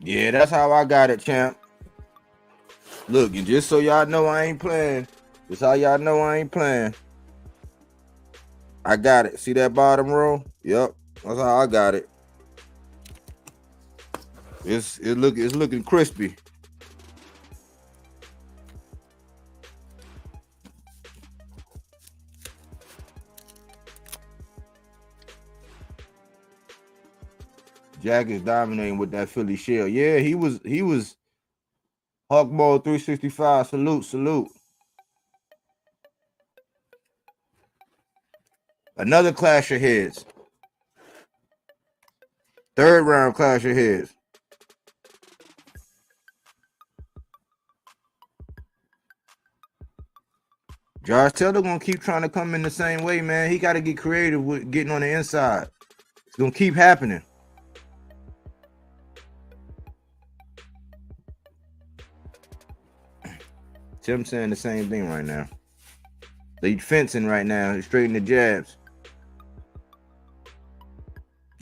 Yeah, that's how I got it, champ. Look, and just so y'all know I ain't playing. Just how y'all know I ain't playing. I got it. See that bottom row? Yep. That's how I got it. It's looking crispy. Jack is dominating with that Philly shell. Yeah, he was Hawkball 365. Salute. Another clash of heads. Third round clash of heads. Josh Taylor gonna keep trying to come in the same way, man. He got to get creative with getting on the inside. It's gonna keep happening. Tim saying the same thing right now. They fencing right now. He's straighten the jabs.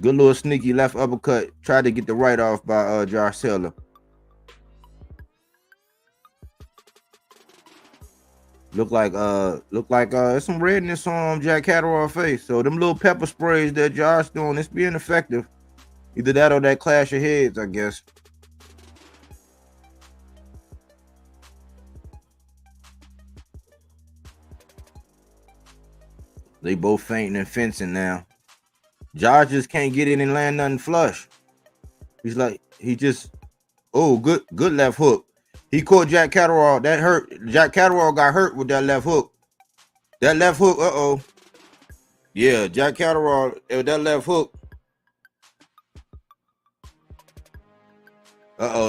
Good little sneaky left uppercut. Tried to get the right off by Josh Taylor. Look like there's some redness on Jack Catterall's face. So them little pepper sprays that Josh doing, it's being effective. Either that or that clash of heads, I guess. They both fainting and fencing now. Josh just can't get in and land nothing flush. He's like, good left hook. He caught Jack Catterall. That hurt. Jack Catterall got hurt with that left hook. That left hook, Yeah, Jack Catterall, that left hook.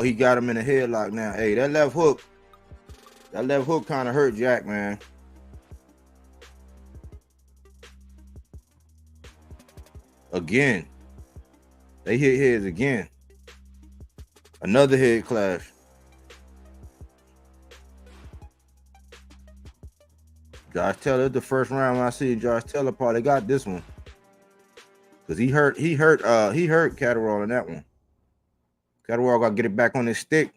He got him in a headlock now. Hey, that left hook kind of hurt Jack, man. Again. They hit heads again. Another head clash. Josh Taylor, the first round when I see Josh Taylor probably got this one. Cause he hurt Catterall in that one. Catterall gotta get it back on his stick.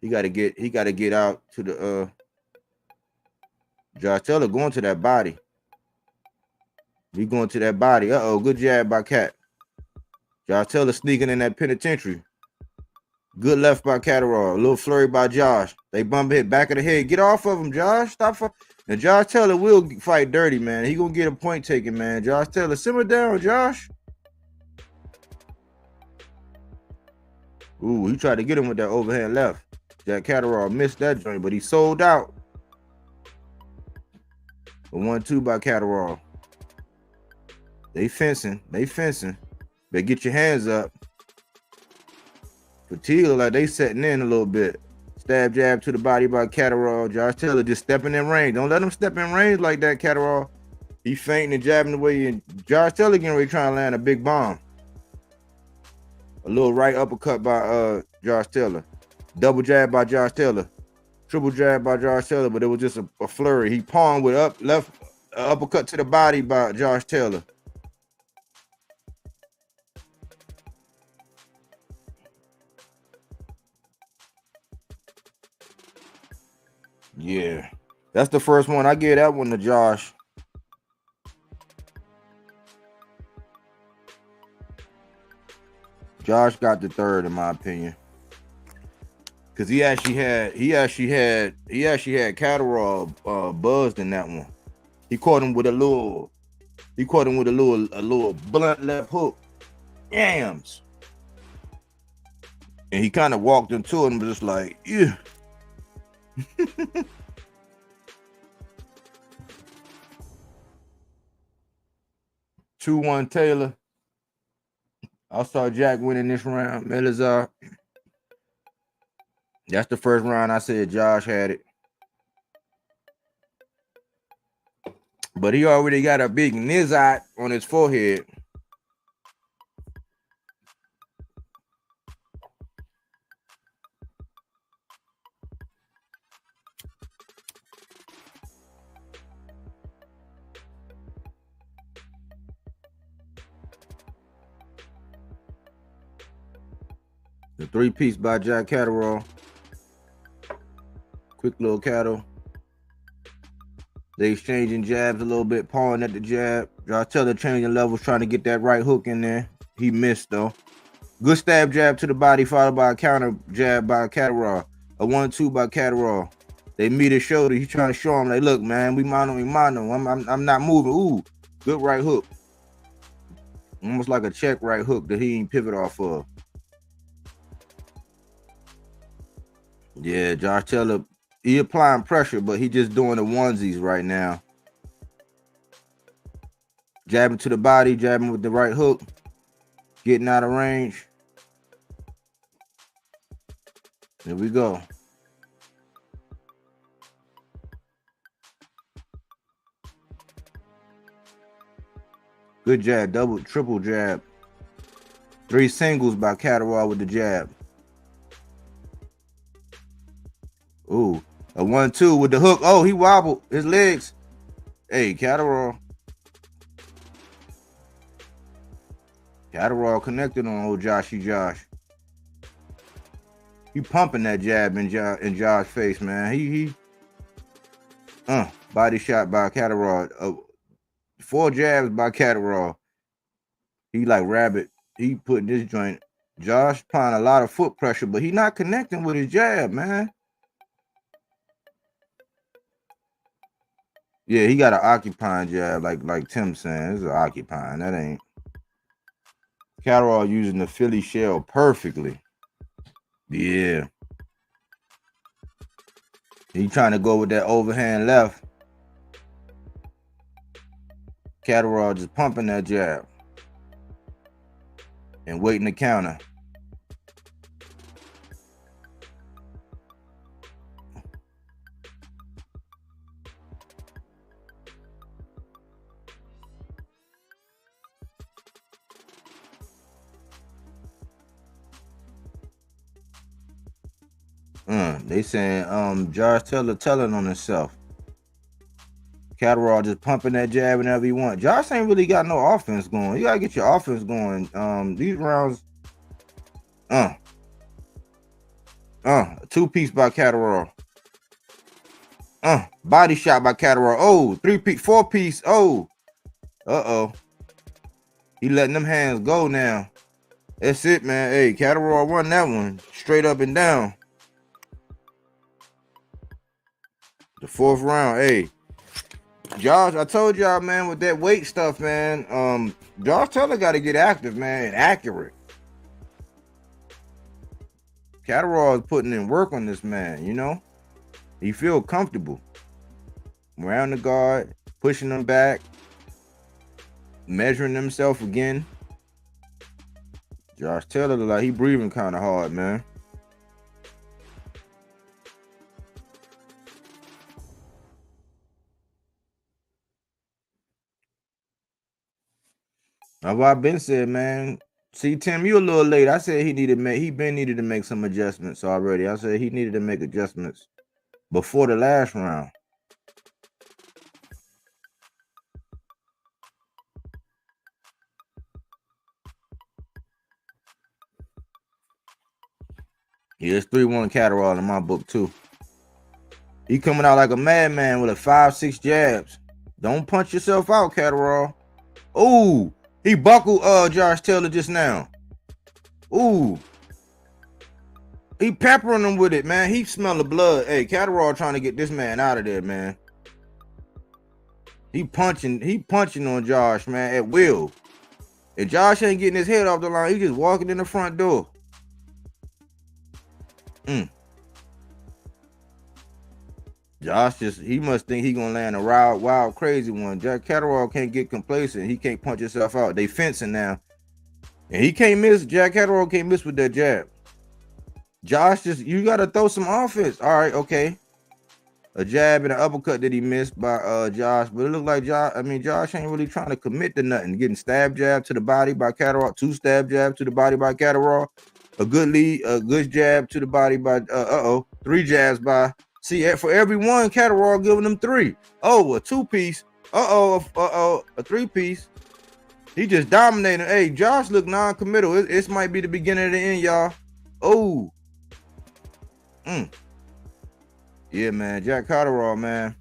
He gotta get out to the Josh Taylor going to that body. We going to that body. Good jab by Cat. Josh Taylor sneaking in that penitentiary. Good left by Catterall. A little flurry by Josh. They bump hit back of the head. Get off of him, Josh. Stop. And Josh Taylor will fight dirty, man. He gonna get a point taken, man. Josh Taylor, simmer down, Josh. Ooh, he tried to get him with that overhand left. Jack Catterall missed that joint, but he sold out. A 1-2 by Catterall. They fencing. Better get your hands up. Fatigue look like they setting in a little bit. Stab jab to the body by Catterall. Josh Taylor just stepping in range. Don't let him step in range like that, Catterall. He fainting and jabbing away, and Josh Taylor getting ready trying to land a big bomb. A little right uppercut by Josh Taylor. Double jab by Josh Taylor. Triple jab by Josh Taylor, but it was just a flurry. He pawned with left uppercut to the body by Josh Taylor. Yeah, that's the first one. I give that one to Josh. Josh got the third, in my opinion, because he actually had Catterall buzzed in that one. He caught him with a little blunt left hook, yams, and he kind of walked into it and was just like, yeah. 2-1 Taylor. I saw Jack winning this round. Melazar. That's the first round I said Josh had it. But he already got a big nizat on his forehead. The 3-piece by Jack Catterall. Quick little cattle. They exchanging jabs a little bit, pawing at the jab. Josh Taylor changing levels, trying to get that right hook in there. He missed though. Good stab jab to the body, followed by a counter jab by Catterall. A 1-2 by Catterall. They meet his shoulder. He's trying to show him, like, look, man, we mano. I'm not moving. Ooh, good right hook. Almost like a check right hook that he ain't pivot off of. Yeah, Josh Taylor He applying pressure, but he just doing the onesies right now. Jabbing to the body, jabbing with the right hook, getting out of range. There we go. Good jab, double, triple jab. 3 singles by Catterall with the jab. Ooh, a 1-2 with the hook. Oh, he wobbled his legs. Hey, Catterall. Catterall connected on old Joshy Josh. He pumping that jab in Josh's face, man. He body shot by Catterall. 4 jabs by Catterall. He like rabbit. He putting this joint. Josh applying a lot of foot pressure, but he not connecting with his jab, man. Yeah, he got an occupying jab, like Tim saying. It's an occupying. That ain't. Catterall using the Philly shell perfectly. Yeah. He trying to go with that overhand left. Catterall just pumping that jab and waiting to counter. They saying Josh Taylor telling on himself. Catterall just pumping that jab whenever he want. Josh ain't really got no offense going. You gotta get your offense going. These rounds, a 2-piece by Catterall. Body shot by Catterall. Oh, 3-piece, 4-piece. Oh, he letting them hands go now. That's it, man. Hey, Catterall won that one straight up and down. The 4th round. Hey, Josh, I told y'all, man, with that weight stuff, man, Josh Taylor got to get active, man, and accurate. Catterall is putting in work on this man, you know? He feel comfortable. Around the guard, pushing them back, measuring himself again. Josh Taylor look like he breathing kind of hard, man. That's what I've been said, man. See, Tim, you a little late. I said he needed to make some adjustments already. I said he needed to make adjustments before the last round. Yeah, it's 3-1 Catterall in my book too. He coming out like a madman with a 5-6 jabs. Don't punch yourself out, Catterall. Ooh, he buckled Josh Taylor just now. Ooh. He peppering him with it, man. He smell the blood. Hey, Catterall trying to get this man out of there, man. He punching on Josh, man, at will. If Josh ain't getting his head off the line, he just walking in the front door. Josh he must think he gonna land a wild, crazy one. Jack Catterall can't get complacent. He can't punch himself out. They fencing now. And he can't miss. Jack Catterall can't miss with that jab. Josh you gotta throw some offense. All right, okay. A jab and an uppercut that he missed by Josh, but it looked like Josh ain't really trying to commit to nothing. Getting stab jab to the body by Catterall, 2 stab jabs to the body by Catterall, a good jab to the body by 3 jabs by. See, for every one, Catterall giving them 3. Oh, a 2-piece. A 3-piece. He just dominated. Hey, Josh look non-committal. This might be the beginning of the end, y'all. Oh. Yeah, man. Jack Catterall, man.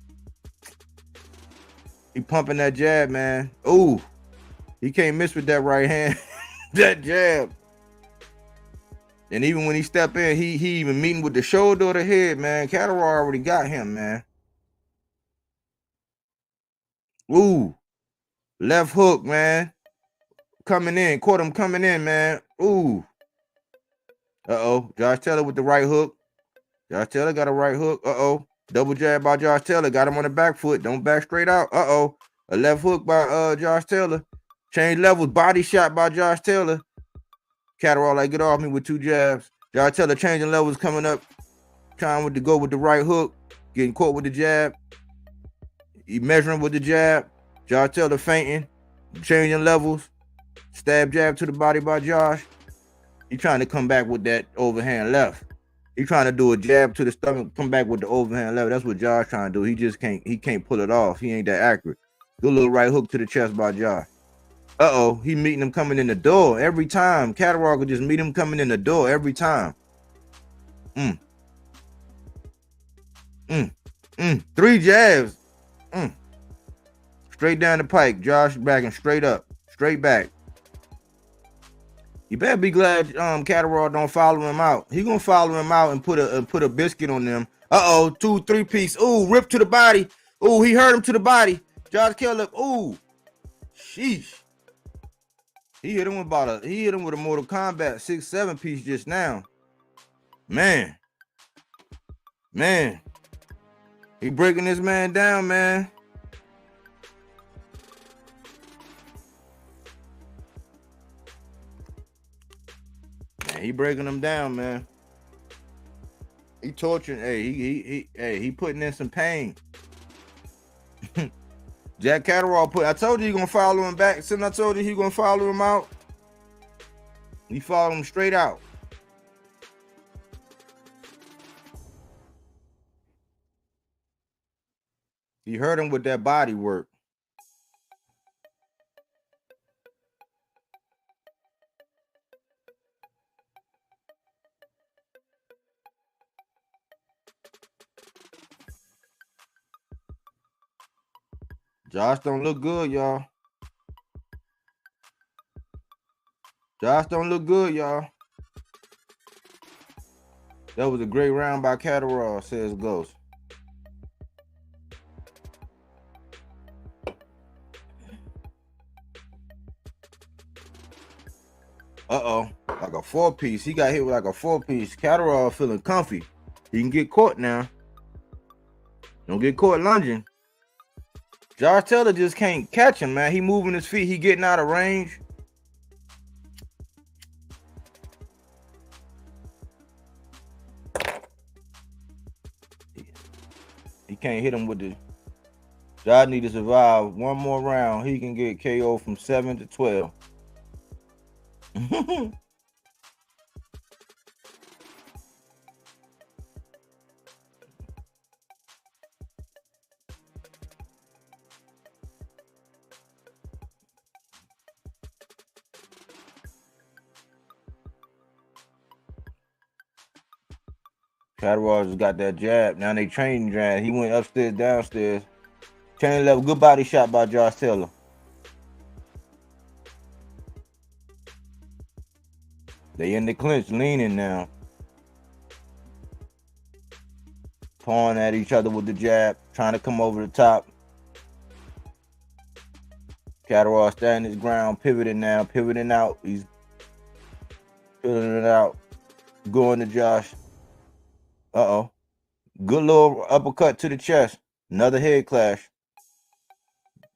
He pumping that jab, man. Oh. He can't miss with that right hand. That jab. And even when he step in, he even meeting with the shoulder or the head, man. Catterall already got him, man. Ooh. Left hook, man. Coming in. Caught him coming in, man. Ooh. Josh Taylor with the right hook. Josh Taylor got a right hook. Double jab by Josh Taylor. Got him on the back foot. Don't back straight out. Uh-oh. A left hook by Josh Taylor. Change levels. Body shot by Josh Taylor. Catterall like, get off me with 2 jabs. Josh Taylor changing levels, coming up. Trying to go with the right hook. Getting caught with the jab. He measuring with the jab. Josh Taylor fainting. Changing levels. Stab jab to the body by Josh. He trying to come back with that overhand left. He trying to do a jab to the stomach, come back with the overhand left. That's what Josh trying to do. He just can't pull it off. He ain't that accurate. Do a little right hook to the chest by Josh. Uh-oh, he meeting him coming in the door every time. Catterall could just meet him coming in the door every time. 3 jabs. Straight down the pike. Josh backing straight up. Straight back. You better be glad Catterall don't follow him out. He gonna follow him out and put a biscuit on them. Uh-oh, 2 3-piece. Ooh, rip to the body. Ooh, he hurt him to the body. Josh Taylor. Ooh. Sheesh. He hit him with a Mortal Kombat 6-7-piece just now. Man. He breaking this man down, man. He breaking him down, man. He torturing. Hey, he putting in some pain. Jack Catterall I told you he gonna follow him back. Since I told you he gonna follow him out, he followed him straight out. He hurt him with that body work. Josh don't look good, y'all. Josh don't look good, y'all. That was a great round by Catterall, says Ghost. Uh-oh, like a 4-piece. He got hit with like a 4-piece. Catterall feeling comfy. He can get caught now. Don't get caught lunging. Josh Taylor just can't catch him, man. He moving his feet. He getting out of range. He can't hit him with the... Josh need to survive one more round. He can get KO from 7 to 12. Catterall just got that jab. Now they training jab. He went upstairs, downstairs. Training level. Good body shot by Josh Taylor. They in the clinch, leaning now. Pawing at each other with the jab. Trying to come over the top. Catterall standing his ground. Pivoting now. Pivoting out. He's pivoting it out. Going to Josh. Uh-oh. Good little uppercut to the chest. Another head clash.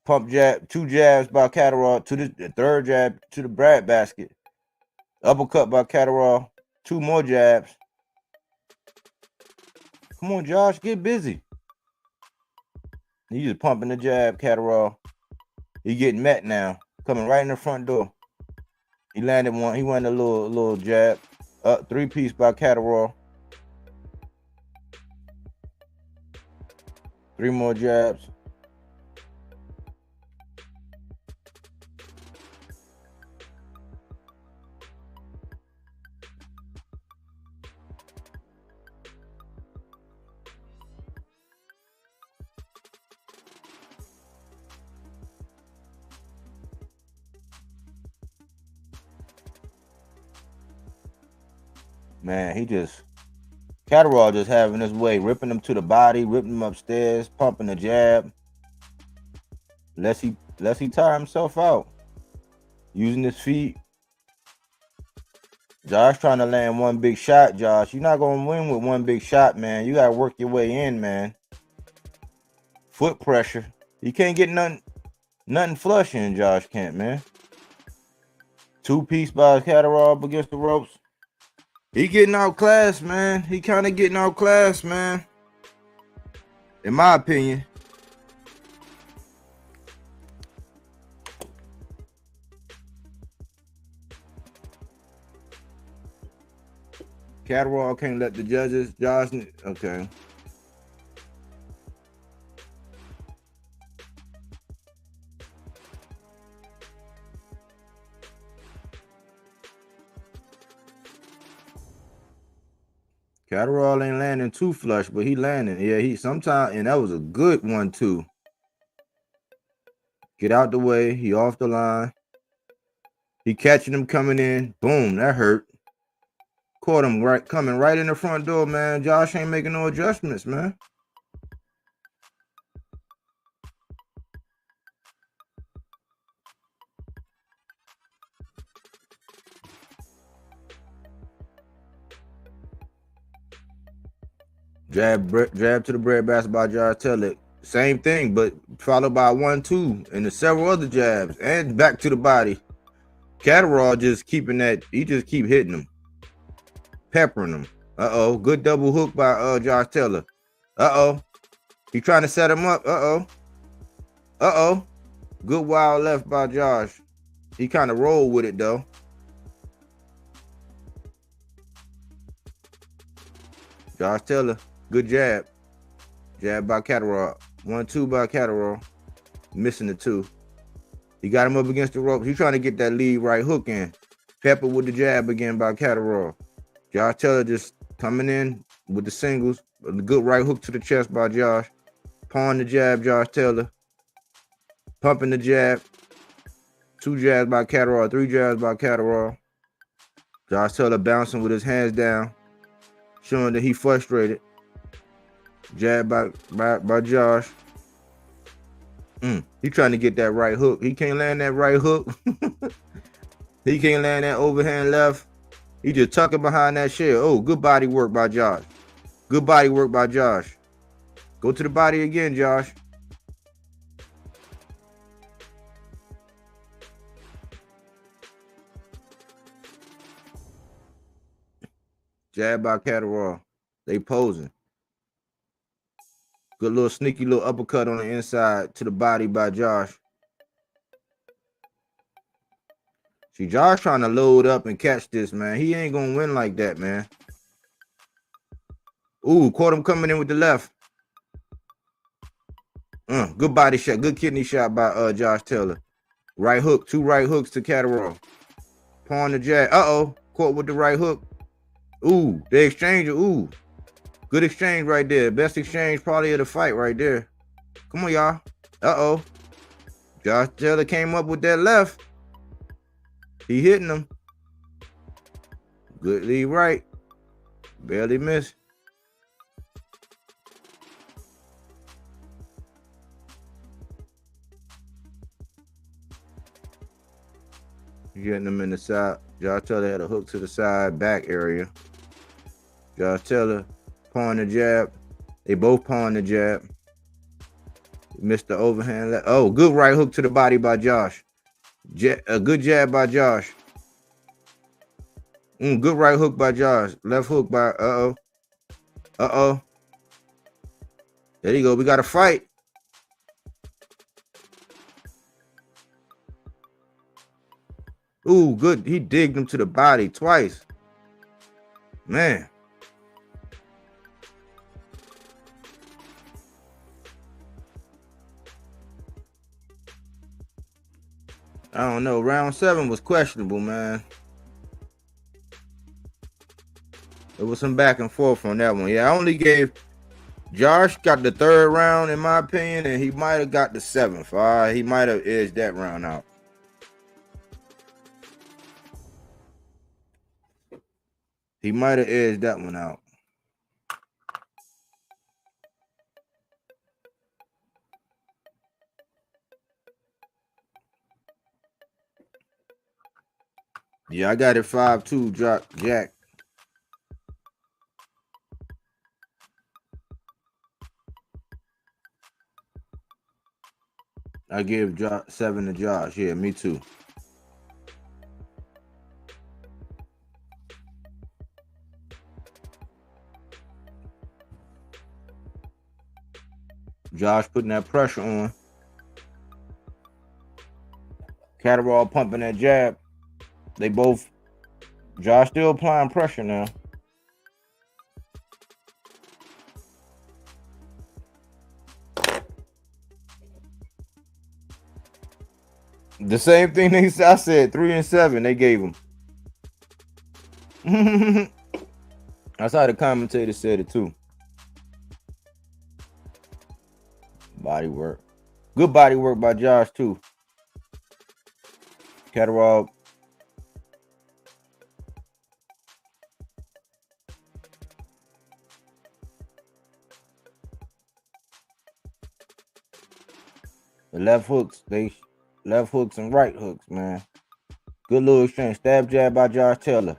Pump jab. 2 jabs by Catterall. To the 3rd jab to the bread basket. Uppercut by Catterall. 2 more jabs. Come on, Josh. Get busy. He just pumping the jab, Catterall. He getting met now. Coming right in the front door. He landed one. He went a little jab. 3-piece by Catterall. 3 more jabs. Man, Catterall just having his way, ripping him to the body, ripping him upstairs, pumping the jab. Lest he tire himself out. Using his feet. Josh trying to land one big shot, Josh. You're not going to win with one big shot, man. You got to work your way in, man. Foot pressure. He can't get nothing flush in Josh can't, man. 2-piece by Catterall up against the ropes. He getting outclassed, man. He kind of getting outclassed, man. In my opinion. Catterall can't let the judges. Josh, okay. Catterall ain't landing too flush, but he landing. Yeah, he sometimes, and that was a good one too. Get out the way. He off the line. He catching him coming in. Boom, that hurt. Caught him right coming right in the front door, man. Josh ain't making no adjustments, man. Jab to the bread basket by Josh Taylor. Same thing, but followed by 1-2 and several other jabs and back to the body. Catterall just keeping that. He just keep hitting him, peppering him. Good double hook by Josh Taylor. He trying to set him up. Good wild left by Josh. He kind of rolled with it though. Josh Taylor, good jab. Jab by Catterall. 1-2 by Catterall. Missing the 2. He got him up against the rope. He's trying to get that lead right hook in. Pepper with the jab again by Catterall. Josh Taylor just coming in with the singles. A good right hook to the chest by Josh. Pawn the jab, Josh Taylor. Pumping the jab. 2 jabs by Catterall. 3 jabs by Catterall. Josh Taylor bouncing with his hands down. Showing that he frustrated. Jab by Josh. He trying to get that right hook. He can't land that right hook. He can't land that overhand left. He just tucking behind that shell. Oh, good body work by Josh. Good body work by Josh. Go to the body again, Josh. Jab by Catterall. They posing. Good little sneaky little uppercut on the inside to the body by Josh. See, Josh trying to load up and catch this, man. He ain't going to win like that, man. Ooh, caught him coming in with the left. Good body shot. Good kidney shot by Josh Taylor. Right hook. 2 right hooks to Catterall. Pawn the jab. Caught with the right hook. Ooh, the exchange. Ooh. Good exchange right there. Best exchange probably of the fight right there. Come on, y'all. Josh Taylor came up with that left. He hitting him. Good lead right. Barely missed. Getting him in the side. Josh Taylor had a hook to the side back area. Josh Taylor pawned the jab. They both pawned the jab. Missed the overhand left. Oh, good right hook to the body by Josh. A good jab by Josh. Good right hook by Josh. Left hook by There you go. We got a fight. Ooh, good. He digged him to the body twice. Man. I don't know. Round 7 was questionable, man. There was some back and forth on that one. Yeah, I only gave Josh got the 3rd round, in my opinion, and he might have got the 7th. He might have edged that round out. He might have edged that one out. Yeah, I got it 5-2, Jack. I give 7 to Josh. Yeah, me too. Josh putting that pressure on. Catterall pumping that jab. They both. Josh still applying pressure now. The same thing I said, 3 and 7 they gave him. That's how the commentator said it too. Body work. Good body work by Josh too. Catterall. The left hooks, left hooks and right hooks, man. Good little exchange. Stab jab by Josh Taylor.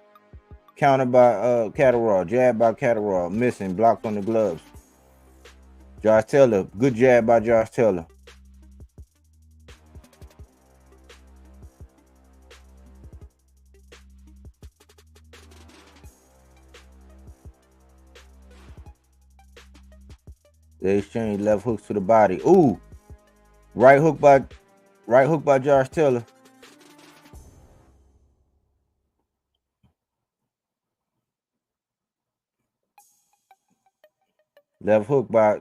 Counter by Catterall. Jab by Catterall. Missing. Blocked on the gloves. Josh Taylor. Good jab by Josh Taylor. They exchange left hooks to the body. Ooh. Right hook by Josh Taylor. Left hook by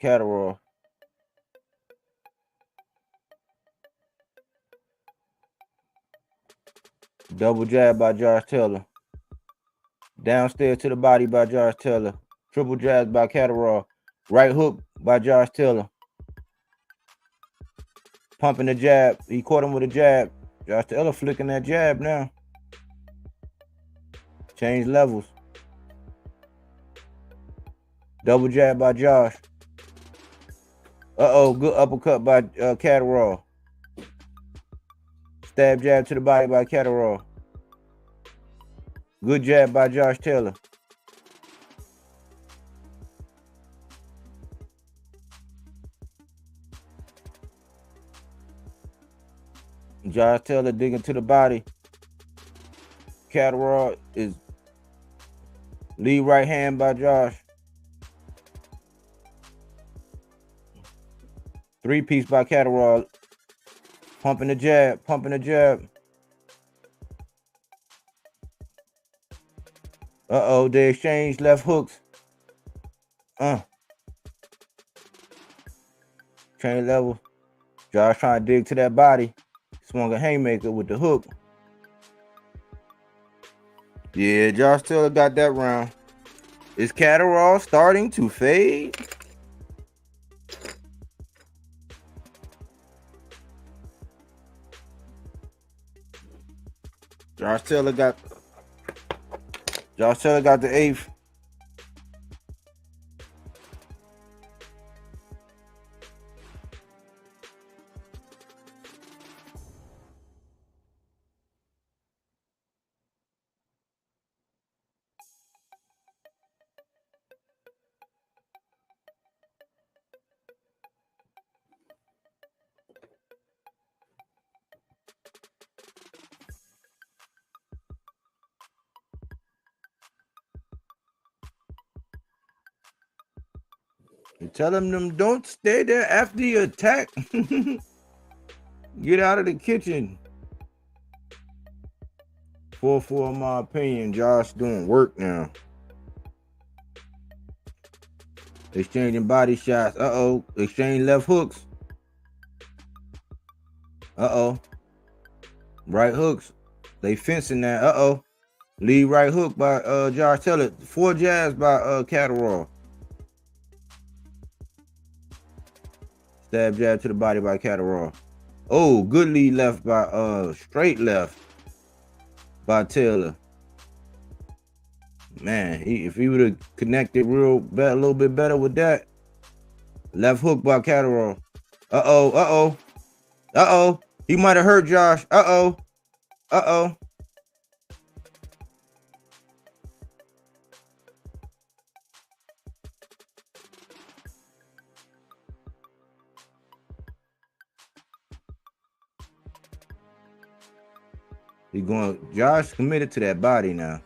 Catterall. Double jab by Josh Taylor. Downstairs to the body by Josh Taylor. Triple jab by Catterall. Right hook by Josh Taylor. Pumping the jab. He caught him with a jab. Josh Taylor flicking that jab now. Change levels. Double jab by Josh. Uh-oh, good uppercut by Catterall. Stab jab to the body by Catterall. Good jab by Josh Taylor. Josh Taylor digging to the body. Catterall is lead right hand by Josh. 3-piece by Catterall. Pumping the jab, pumping the jab. Uh-oh, they exchange left hooks. Chain level. Josh trying to dig to that body. Swung a haymaker with the hook. Yeah, Josh Taylor got that round. Is Catterall starting to fade? Josh Taylor got the 8th. You tell them don't stay there after you attack. Get out of the kitchen. 4-4 in my opinion. Josh doing work now. Exchanging body shots. Uh-oh. Exchange left hooks. Uh-oh. Right hooks. They fencing that. Uh-oh. Lead right hook by Josh Taylor. 4 jabs by Catterall. Stab jab to the body by Catterall. Oh, good lead left by straight left by Taylor. Man, if he would have connected a little bit better with that. Left hook by Catterall. Uh-oh, uh-oh. Uh-oh. He might have hurt Josh. Uh-oh. Uh-oh. He going. Josh committed to that body now.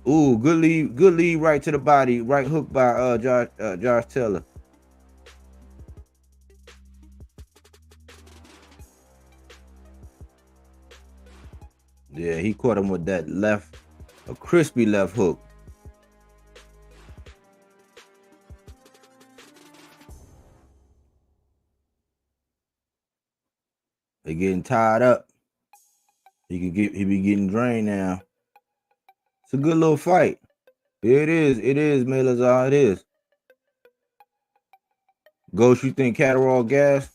Ooh, good lead right to the body, right hook by Josh Taylor. Yeah, he caught him with that left, a crispy left hook. They getting tied up. He be getting drained now. It's a good little fight. It is, Melazar, it is. Ghost, you think Catterall gas?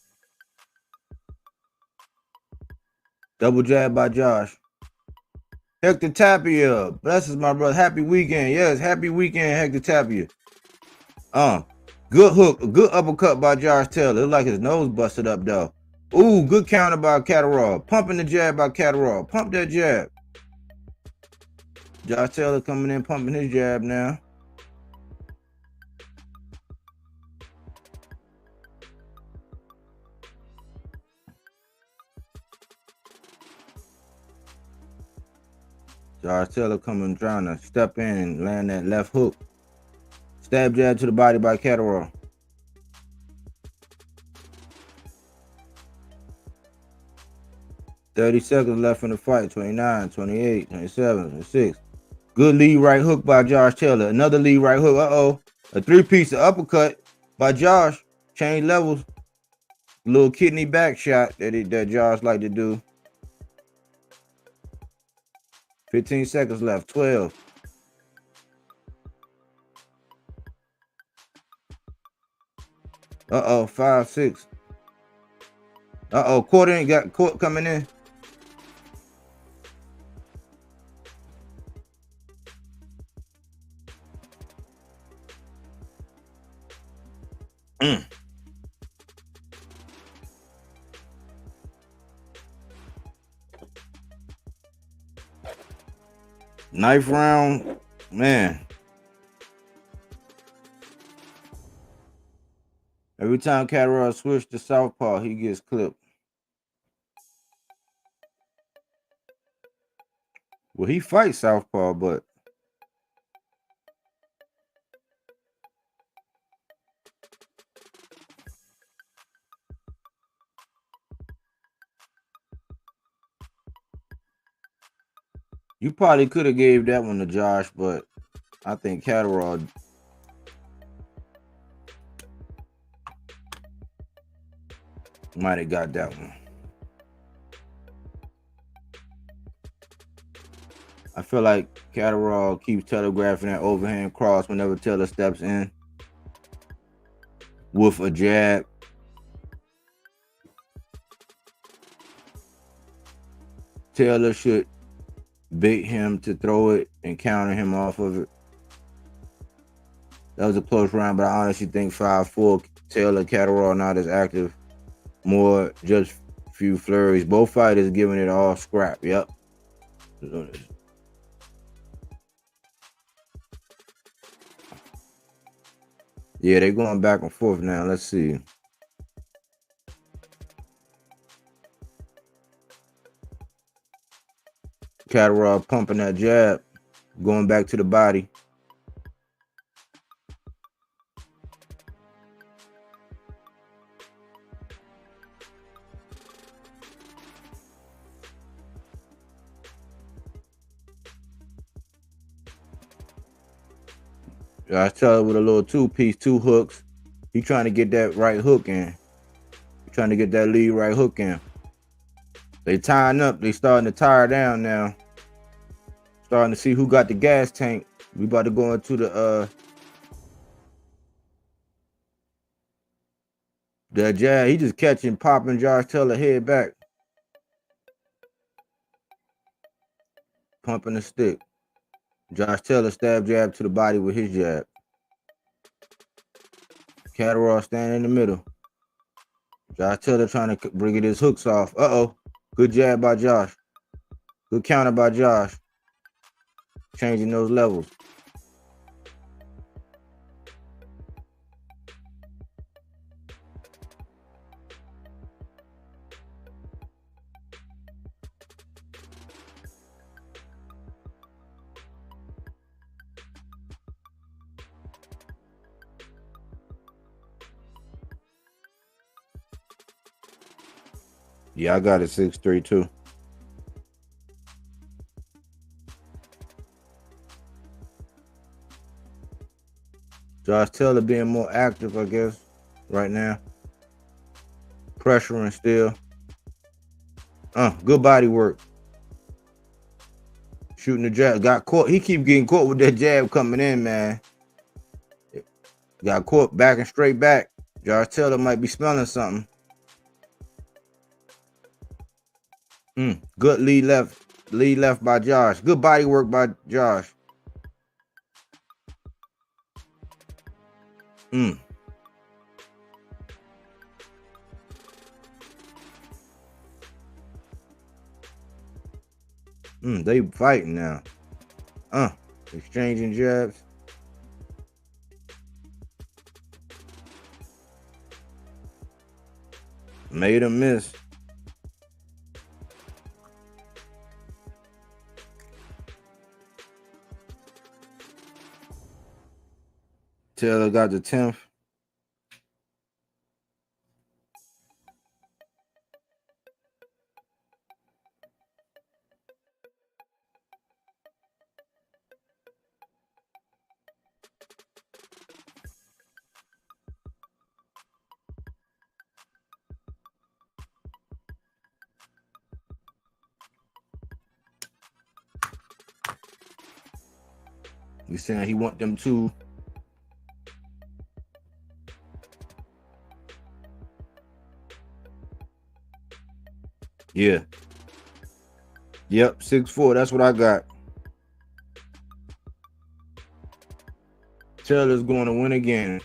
Double jab by Josh. Hector Tapia. Blesses my brother. Happy weekend. Yes, happy weekend, Hector Tapia. Good hook. A good uppercut by Josh Taylor. Look like his nose busted up though. Ooh, good counter by Catterall. Pumping the jab by Catterall. Pump that jab. Josh Taylor coming in, pumping his jab now. Josh Taylor coming, trying to step in and land that left hook. Stab jab to the body by Catterall. $30 seconds left in the fight. 29, 28, 27, 26. Good lead right hook by Josh Taylor. Another lead right hook. Uh-oh. A three-piece uppercut by Josh. Change levels. Little kidney back shot that Josh like to do. 15 seconds left. 12. Uh-oh. 5, 6. Uh-oh. Quarter ain't got court coming in. Knife round, man. Every time Catterall switch to southpaw, he gets clipped. Well, he fights southpaw, but you probably could have gave that one to Josh, but I think Catterall might have got that one. I feel like Catterall keeps telegraphing that overhand cross whenever Taylor steps in with a jab. Taylor should bait him to throw it and counter him off of it. That was a close round, but I honestly think 5-4 Taylor, Catterall not as active. More just few flurries. Both fighters giving it all scrap. Yep. Yeah, they're going back and forth now. Let's see. Catterall pumping that jab, going back to the body. I tell it with a little two-piece, two hooks. He trying to get that right hook in. He trying to get that lead right hook in. They tying up. They starting to tire down now. Starting to see who got the gas tank. We about to go into the jab. He just catching, popping Josh Taylor head back. Pumping the stick. Josh Taylor stab jab to the body with his jab. Catterall standing in the middle. Josh Taylor trying to bring his hooks off. Uh-oh. Good jab by Josh. Good counter by Josh. Changing those levels. Yeah, I got it 6-3 too. Josh Taylor being more active, I guess, right now. Pressuring still. Good body work. Shooting the jab. Got caught. He keep getting caught with that jab coming in, man. Got caught back and straight back. Josh Taylor might be smelling something. Good lead left. Lead left by Josh. Good body work by Josh. They fighting now. Exchanging jabs. Made him miss. Taylor got the 10th. You saying he want them two? Yeah. Yep, 6-4. That's what I got. Taylor's going to win again.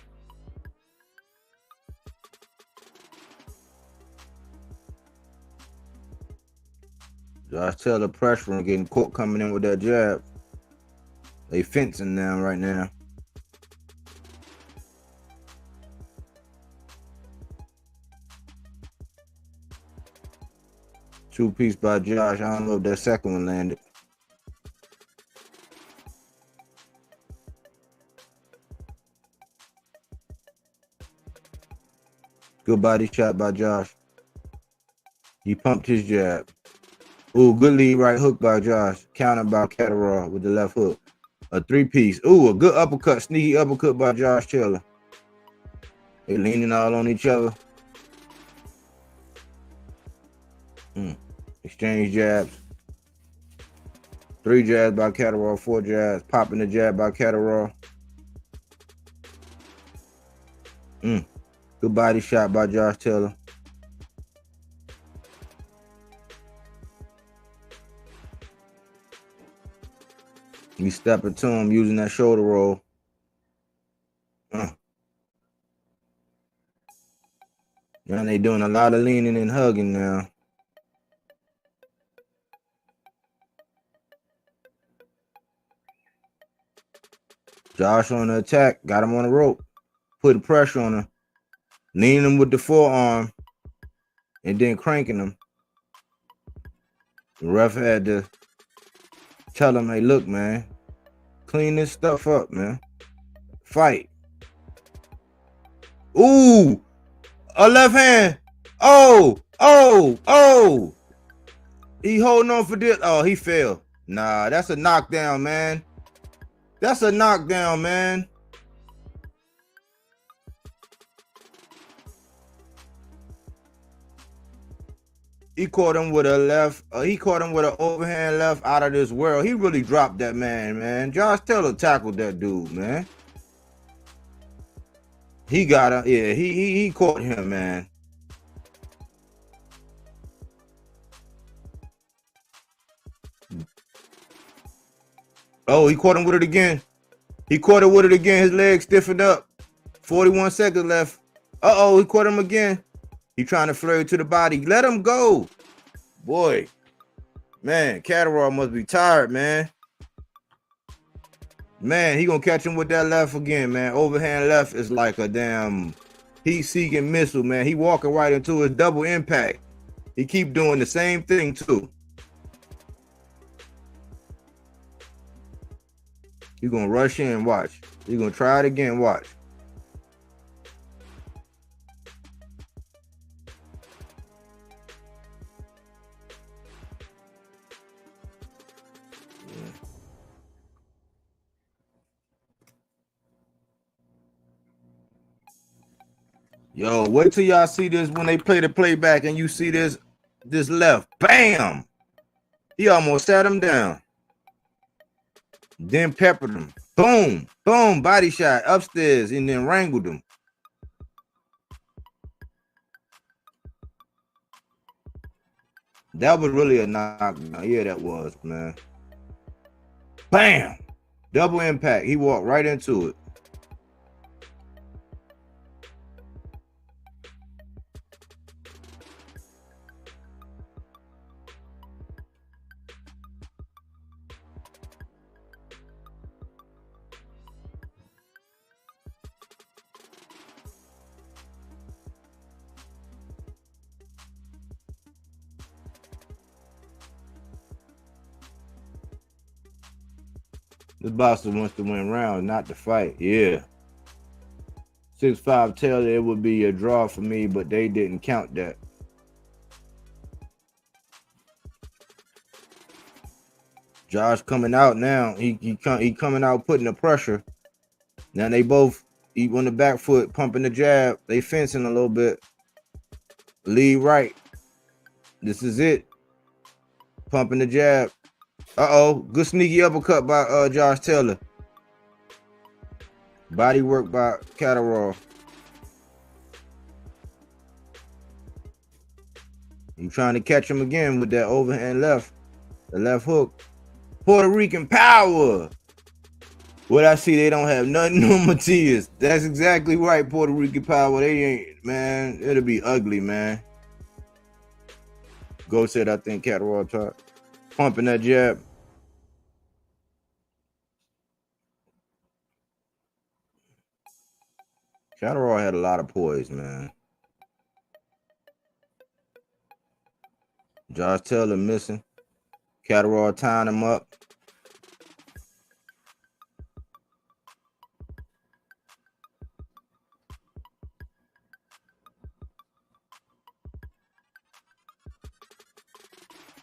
Josh Taylor pressuring, getting caught coming in with that jab. They fencing now right now. Two-piece by Josh. I don't know if that second one landed. Good body shot by Josh. He pumped his jab. Ooh, good lead right hook by Josh. Countered by Catterall with the left hook. A three-piece. Ooh, a good uppercut. Sneaky uppercut by Josh Taylor. They leaning all on each other. Exchange jabs. 3 jabs by Catterall. 4 jabs. Popping the jab by Catterall. Good body shot by Josh Taylor. He stepping to him using that shoulder roll. Now they doing a lot of leaning and hugging now. Josh on the attack. Got him on the rope. Putting pressure on him. Leaning him with the forearm. And then cranking him. The ref had to tell him, hey, look, man. Clean this stuff up, man. Fight. Ooh. A left hand. Oh. He holding on for this. Oh, he fell. Nah, that's a knockdown, man. That's a knockdown, man. He caught him with a left. He caught him with an overhand left out of this world. He really dropped that man. Josh Taylor tackled that dude, man. He got him. Yeah, he caught him, man. Oh, he caught him with it again. He caught it with it again. His leg stiffened up. 41 seconds left. He caught him again. He trying to flare to the body. Let him go. Boy. Man, Catterall must be tired, man. Man, he gonna catch him with that left again, man. Overhand left is like a damn heat-seeking missile, man. He walking right into his double impact. He keep doing the same thing, too. He gonna rush in, watch. He gonna try it again, watch. Yo, wait till y'all see this when they play the playback and you see this left. Bam! He almost sat him down. Then peppered him. Boom, boom, body shot upstairs and then wrangled him. That was really a knockdown. Yeah, that was, man. Bam! Double impact. He walked right into it. This boxer wants to win rounds, not to fight. Yeah. 6'5" Taylor, it would be a draw for me, but they didn't count that. Josh coming out now. He coming out putting the pressure. Now they both on the back foot, pumping the jab. They fencing a little bit. Lead right. This is it. Pumping the jab. Uh-oh. Good sneaky uppercut by Josh Taylor. Body work by Catterall. You trying to catch him again with that overhand left. The left hook. Puerto Rican power. What I see, they don't have nothing on Matias. That's exactly right, Puerto Rican power. They ain't, man. It'll be ugly, man. Go said, I think Catterall taught. Pumping that jab. Catterall had a lot of poise, man. Josh Taylor missing. Catterall tying him up.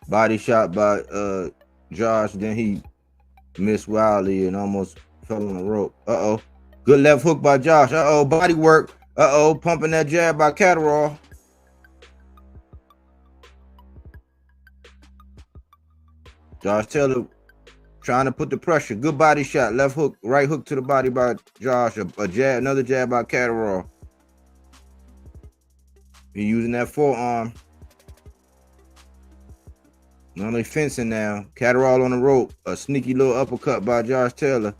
Body shot by Josh. Then he missed wildly and almost fell on the rope. Uh-oh. Good left hook by Josh. Uh-oh. Body work. Uh-oh. Pumping that jab by Catterall. Josh Taylor trying to put the pressure. Good body shot. Left hook. Right hook to the body by Josh. A jab. Another jab by Catterall. He using that forearm. Now they fencing now. Catterall on the rope. A sneaky little uppercut by Josh Taylor.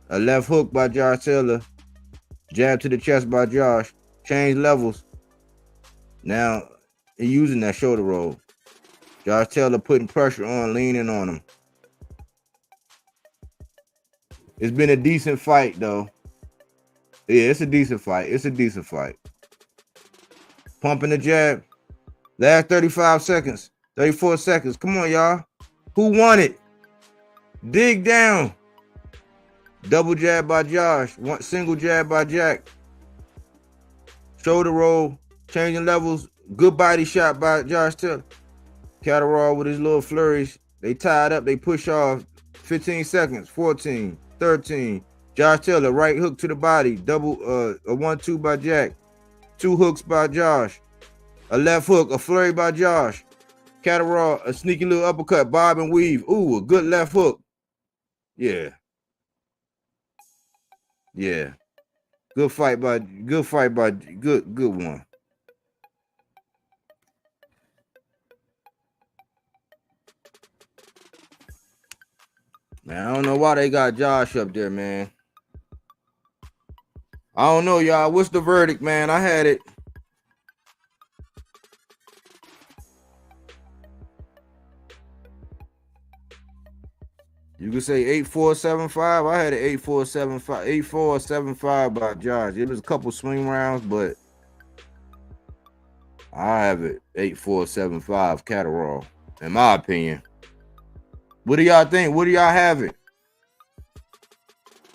A left hook by Josh Taylor. Jab to the chest by Josh. Change levels. Now he using that shoulder roll. Josh Taylor putting pressure on, leaning on him. It's been a decent fight, though. Yeah, it's a decent fight. It's a decent fight. Pumping the jab. Last 35 seconds. 34 seconds. Come on, y'all. Who won it? Dig down. Double jab by Josh. One single jab by Jack. Shoulder roll. Changing levels. Good body shot by Josh Taylor. Catterall with his little flurries. They tied up. They push off. 15 seconds. 14. 13. Josh Taylor. Right hook to the body. Double. A 1-2 by Jack. 2 hooks by Josh. A left hook. A flurry by Josh. Catterall, a sneaky little uppercut, bob and weave. Ooh, a good left hook. Yeah. Yeah. Good one. Man, I don't know why they got Josh up there, man. I don't know, y'all. What's the verdict, man? I had it. You could say 8-4-7-5. I had an 8-4-7-5, 8-4-7-5 by Josh. It was a couple swing rounds, but I have it 8-4-7-5 Catterall, in my opinion. What do y'all think? What do y'all have it?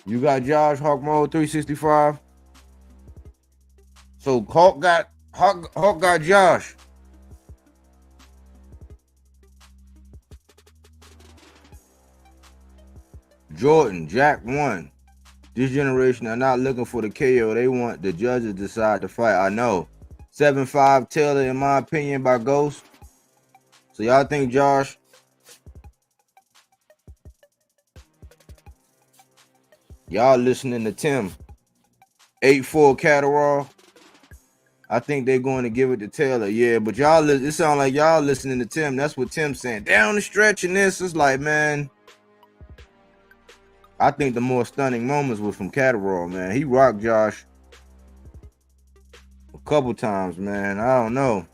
You got Josh Hawk Mode 365. So Hawk got Josh. Jordan, Jack 1. This generation are not looking for the KO. They want the judges to decide the fight. I know. 7-5 Taylor, in my opinion, by Ghost. So y'all think Josh? Y'all listening to Tim. 8-4 Catterall. I think they're going to give it to Taylor. Yeah, but y'all, it sounds like y'all listening to Tim. That's what Tim's saying. Down the stretch in this, it's like, man, I think the more stunning moments was from Catterall, man. He rocked Josh a couple times, man. I don't know.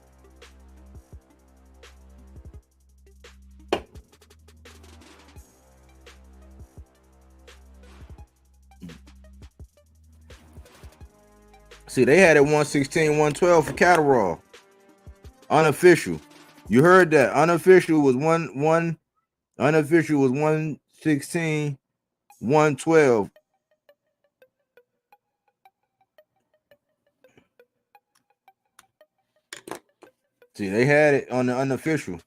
See, they had it 116, 112 for Catterall. Unofficial. You heard that. Unofficial was unofficial was 116, 112. See, they had it on the unofficial.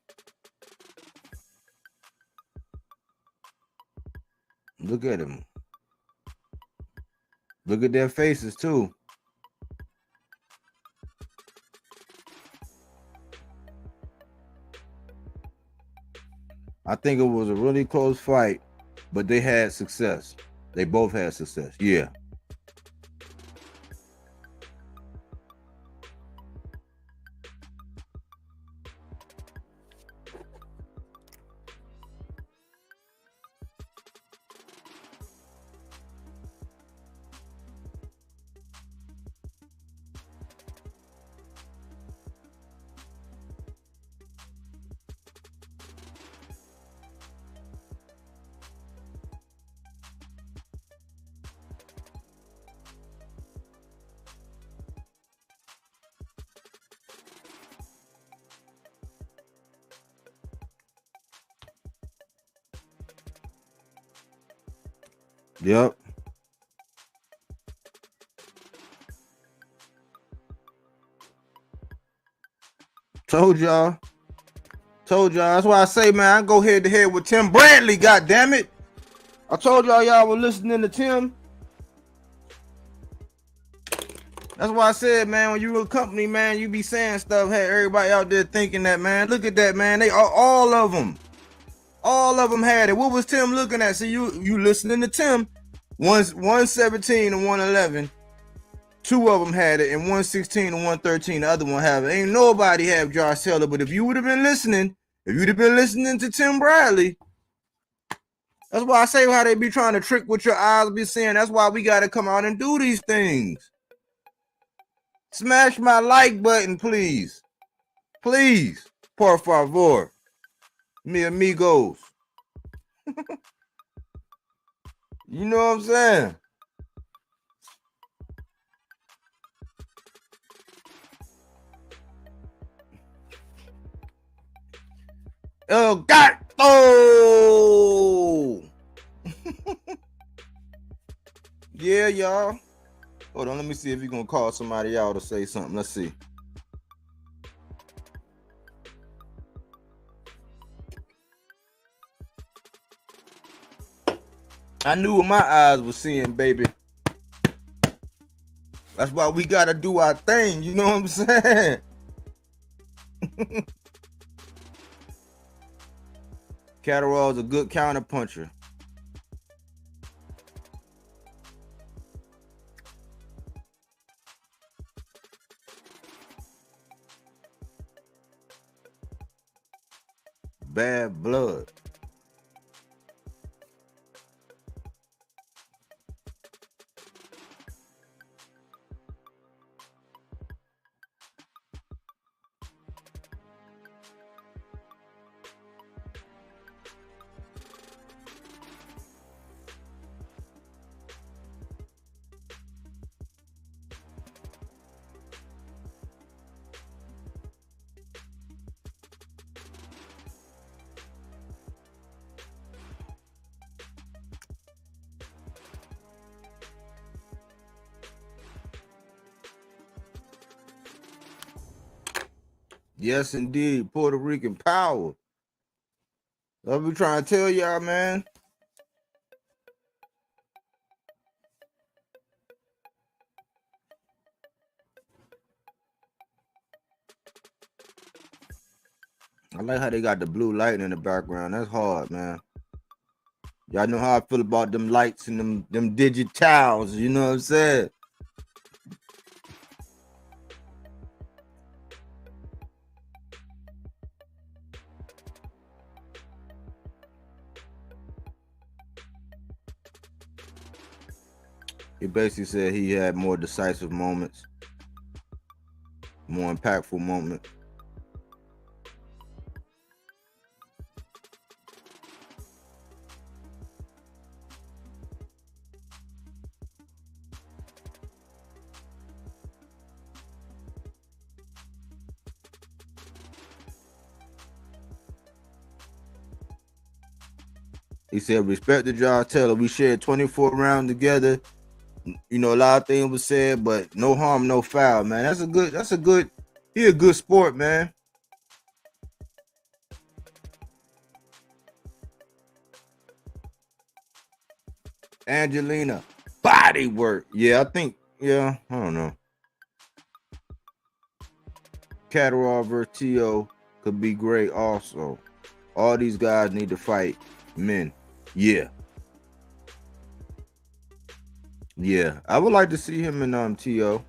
Look at them. Look at their faces too. I think it was a really close fight, but they had success. They both had success. Yeah. Yep. Told y'all. That's why I say, man, I go head to head with Tim Bradley, goddammit. I told y'all were listening to Tim. That's why I said, man, when you a company, man, you be saying stuff. Hey, everybody out there thinking that, man. Look at that, man. They all of them. All of them had it. What was Tim looking at? See, you listening to Tim. 117 and 111. Two of them had it, and 116 and 113. The other one have it. Ain't nobody have Josh Taylor. But if you would have been listening, to Tim Bradley, that's why I say how they be trying to trick with your eyes, be saying. That's why we got to come out and do these things. Smash my like button, please. Please. Por favor. Mi amigos. You know what I'm saying? El Gato! Yeah, y'all. Hold on, let me see if you're going to call somebody out or say something. Let's see. I knew what my eyes were seeing, baby. That's why we got to do our thing. You know what I'm saying? Catterall is a good counter puncher. Bad blood. Yes, indeed. Puerto Rican power. I'll be trying to tell y'all, man. I like how they got the blue light in the background. That's hard, man. Y'all know how I feel about them lights and them digitals. You know what I'm saying? He basically said he had more decisive moments, more impactful moments. He said, respect to Josh Taylor. We shared 24 rounds together. You know, a lot of things was said, but no harm, no foul, man. That's a good, he a good sport, man. Angelina, body work. Yeah, I think, I don't know. Catterall versus T.O. could be great also. All these guys need to fight men. Yeah. Yeah. I would like to see him in T.O.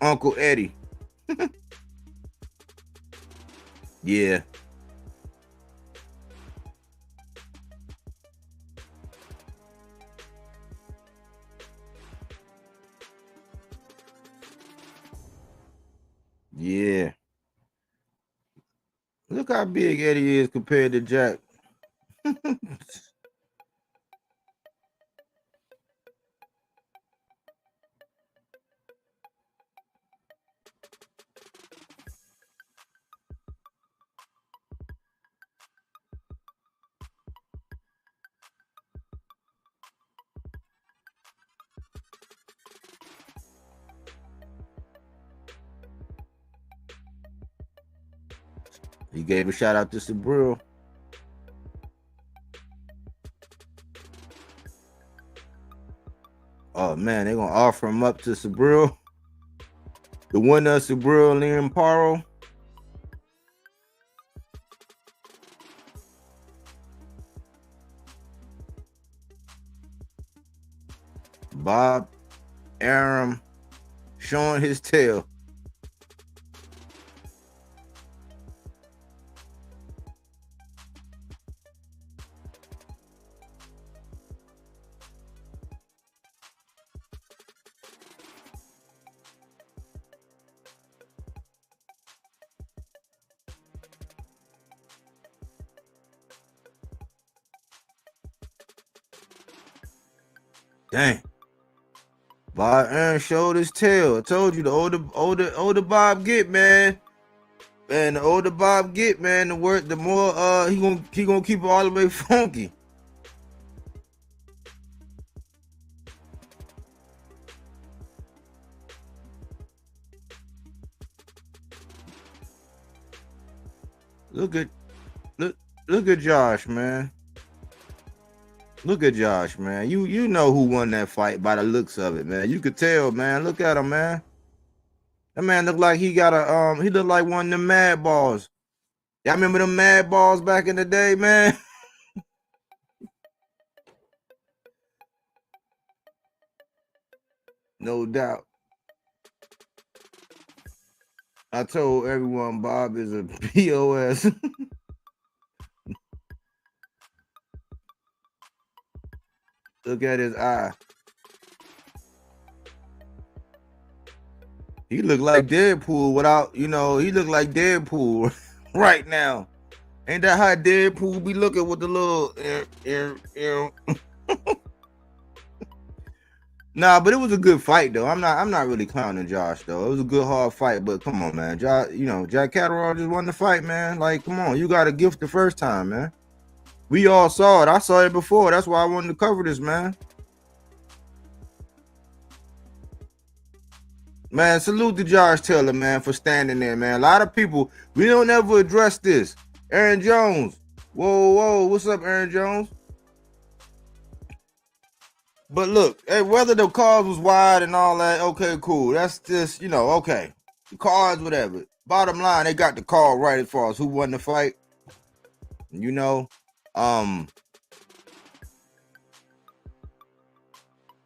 Uncle Eddie. Yeah. Yeah. Look how big Eddie is compared to Jack. He gave a shout out to Sabril. Oh man, they're gonna offer him up to Sabril. The winner of Sabril Liam Paro. Bob Arum showing his tail. Dang. Bob Aaron showed his tail. I told you, the older Bob get, man. Man, the older Bob get, man, the more he gonna keep it all the way funky. Look at Josh, man. Look at Josh, man. You know who won that fight by the looks of it, man. You could tell, man. Look at him, man. That man look like he got he look like one of them mad balls. Y'all remember them mad balls back in the day, man? No doubt. I told everyone Bob is a POS. Look at his eye. He look like Deadpool without, he look like Deadpool right now. Ain't that how Deadpool be looking with the little Nah, but it was a good fight though. I'm not really clowning Josh though. It was a good hard fight, but come on, man. Josh, Jack Catterall just won the fight, man. Like, come on, you got a gift the first time, man. We all saw it. I saw it before. That's why I wanted to cover this, man. Man, salute to Josh Taylor, man, for standing there, man. A lot of people, we don't ever address this. Aaron Jones. Whoa. What's up, Aaron Jones? But look, hey, whether the cars was wide and all that, okay, cool. That's just, okay. The cars, whatever. bottom line, they got the call right as far as who won the fight. You know,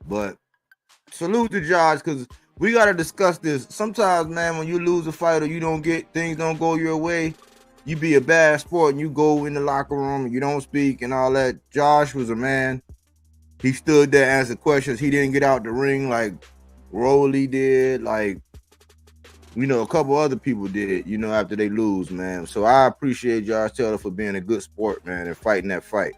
but salute to Josh, because we got to discuss this. Sometimes, man, when you lose a fight or you don't get things don't go your way, you be a bad sport and you go in the locker room and you don't speak and all that. Josh was a man. He stood there, answered questions. He didn't get out the ring like Rolly did, like, you know, a couple other people did, you know, after they lose, man. So I appreciate Josh Taylor for being a good sport, man, and fighting that fight.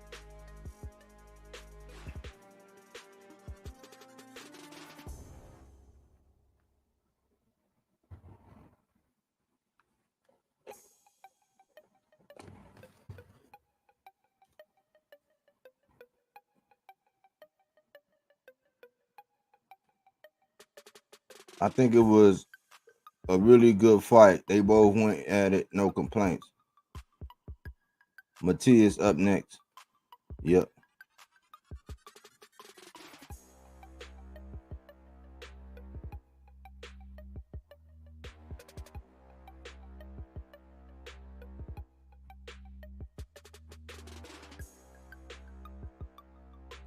I think it was a really good fight. They both went at it, no complaints. Matias up next. Yep.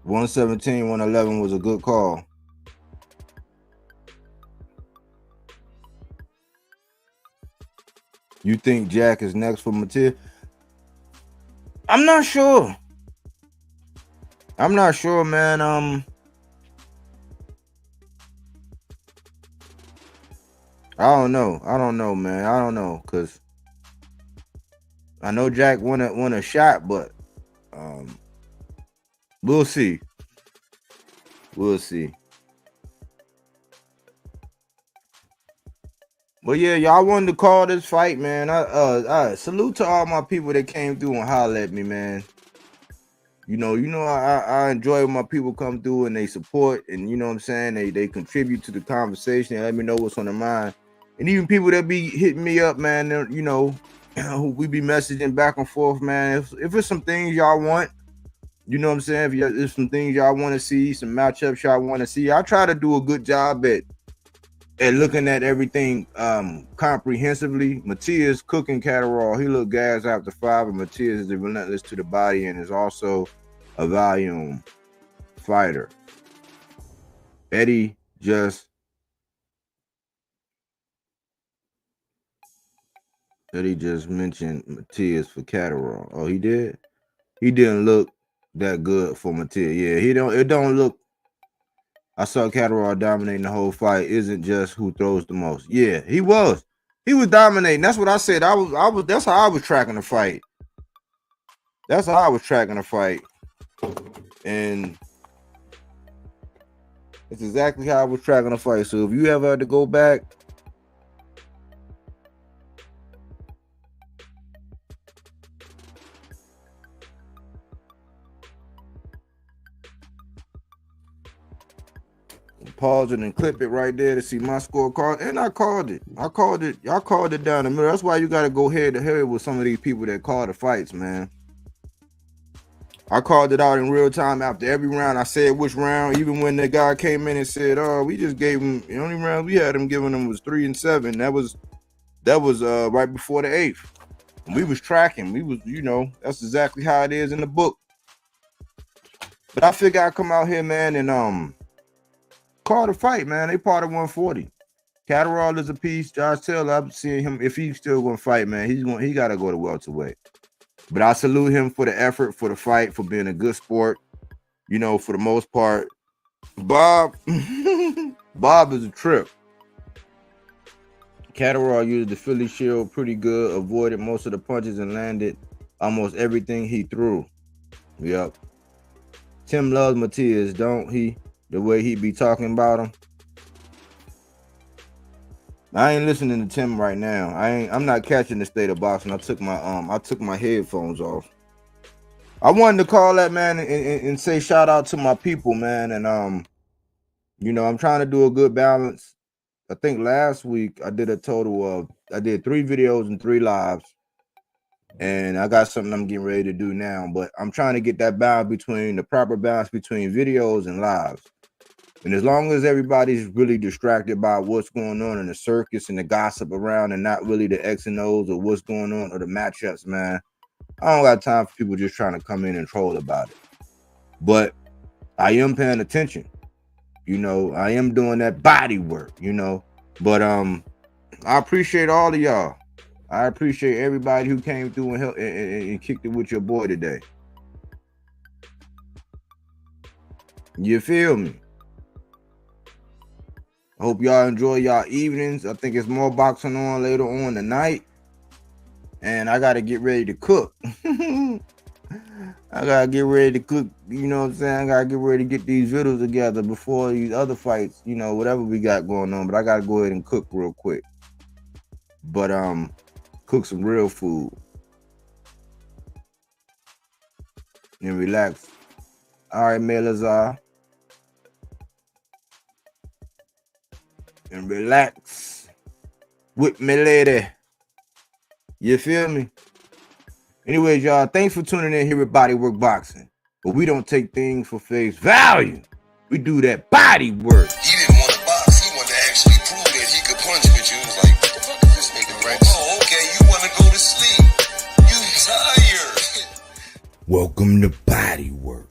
$117, $111 was a good call. You think Jack is next for Matias? I'm not sure. I'm not sure, man. I don't know. I don't know, man. I don't know, cause I know Jack won a shot, but we'll see. We'll see. But yeah, y'all wanted to call this fight, man. I salute to all my people that came through and hollered at me, man. You know, I enjoy when my people come through and they support, and you know what I'm saying, they contribute to the conversation and let me know what's on their mind. And even people that be hitting me up, man, you know, we be messaging back and forth, man. If it's some things y'all want, you know what I'm saying, if there's some things y'all want to see, some matchups y'all want to see, I try to do a good job at looking at everything comprehensively. Matias cooking Catterall. He looked gas after 5, and Matias is relentless to the body and is also a volume fighter. Eddie just mentioned Matias for Catterall. Oh, he did? He didn't look that good for Matias. Yeah, it don't look. I saw Catterall dominating the whole fight. Isn't just who throws the most. Yeah, he was. He was dominating. That's what I said. I was. That's how I was tracking the fight. That's how I was tracking the fight. And it's exactly how I was tracking the fight. So if you ever had to go back, pause it and clip it right there to see my scorecard. And I called it. Y'all called it down the middle. That's why you got to go head to head with some of these people that call the fights, man. I called it out in real time after every round. I said which round, even when the guy came in and said, "Oh, we just gave him the only round we had him giving him was 3 and 7." That was right before the 8th. And we was tracking. We was, you know, that's exactly how it is in the book. But I figure I come out here, man, and call the fight, man. They part of 140. Catterall is a piece. Josh Taylor, I'm seeing him. If he's still gonna fight, man, he gotta go to welterweight. But I salute him for the effort, for the fight, for being a good sport. You know, for the most part. Bob is a trip. Catterall used the Philly Shield pretty good, avoided most of the punches and landed almost everything he threw. Yep. Tim loves Matias, don't he? The way he be talking about him. I ain't listening to Tim right now. I'm not catching the state of boxing. I took my headphones off. I wanted to call that, man, and say shout out to my people, man. And you know, I'm trying to do a good balance. I think last week I did a total of 3 videos and 3 lives. And I got something I'm getting ready to do now, but I'm trying to get that balance between the proper balance between videos and lives. And as long as everybody's really distracted by what's going on in the circus and the gossip around and not really the X and O's or what's going on or the matchups, man, I don't got time for people just trying to come in and troll about it. But I am paying attention. You know, I am doing that body work, you know. But I appreciate all of y'all. I appreciate everybody who came through and helped and kicked it with your boy today. You feel me? I hope y'all enjoy y'all evenings. I think it's more boxing on later on tonight. And I got to get ready to cook. I got to get ready to cook. You know what I'm saying? I got to get ready to get these videos together before these other fights, you know, whatever we got going on. But I got to go ahead and cook real quick. But cook some real food. And relax. All right, Melazar. And relax with me, lady. You feel me? Anyways, y'all, thanks for tuning in here at Bodywork Boxing. But we don't take things for face value. We do that body work. He didn't want to box. He wanted to actually prove that he could punch with you. He was like, what the fuck is this nigga, right? Oh, okay, you want to go to sleep. You tired. Welcome to Bodywork.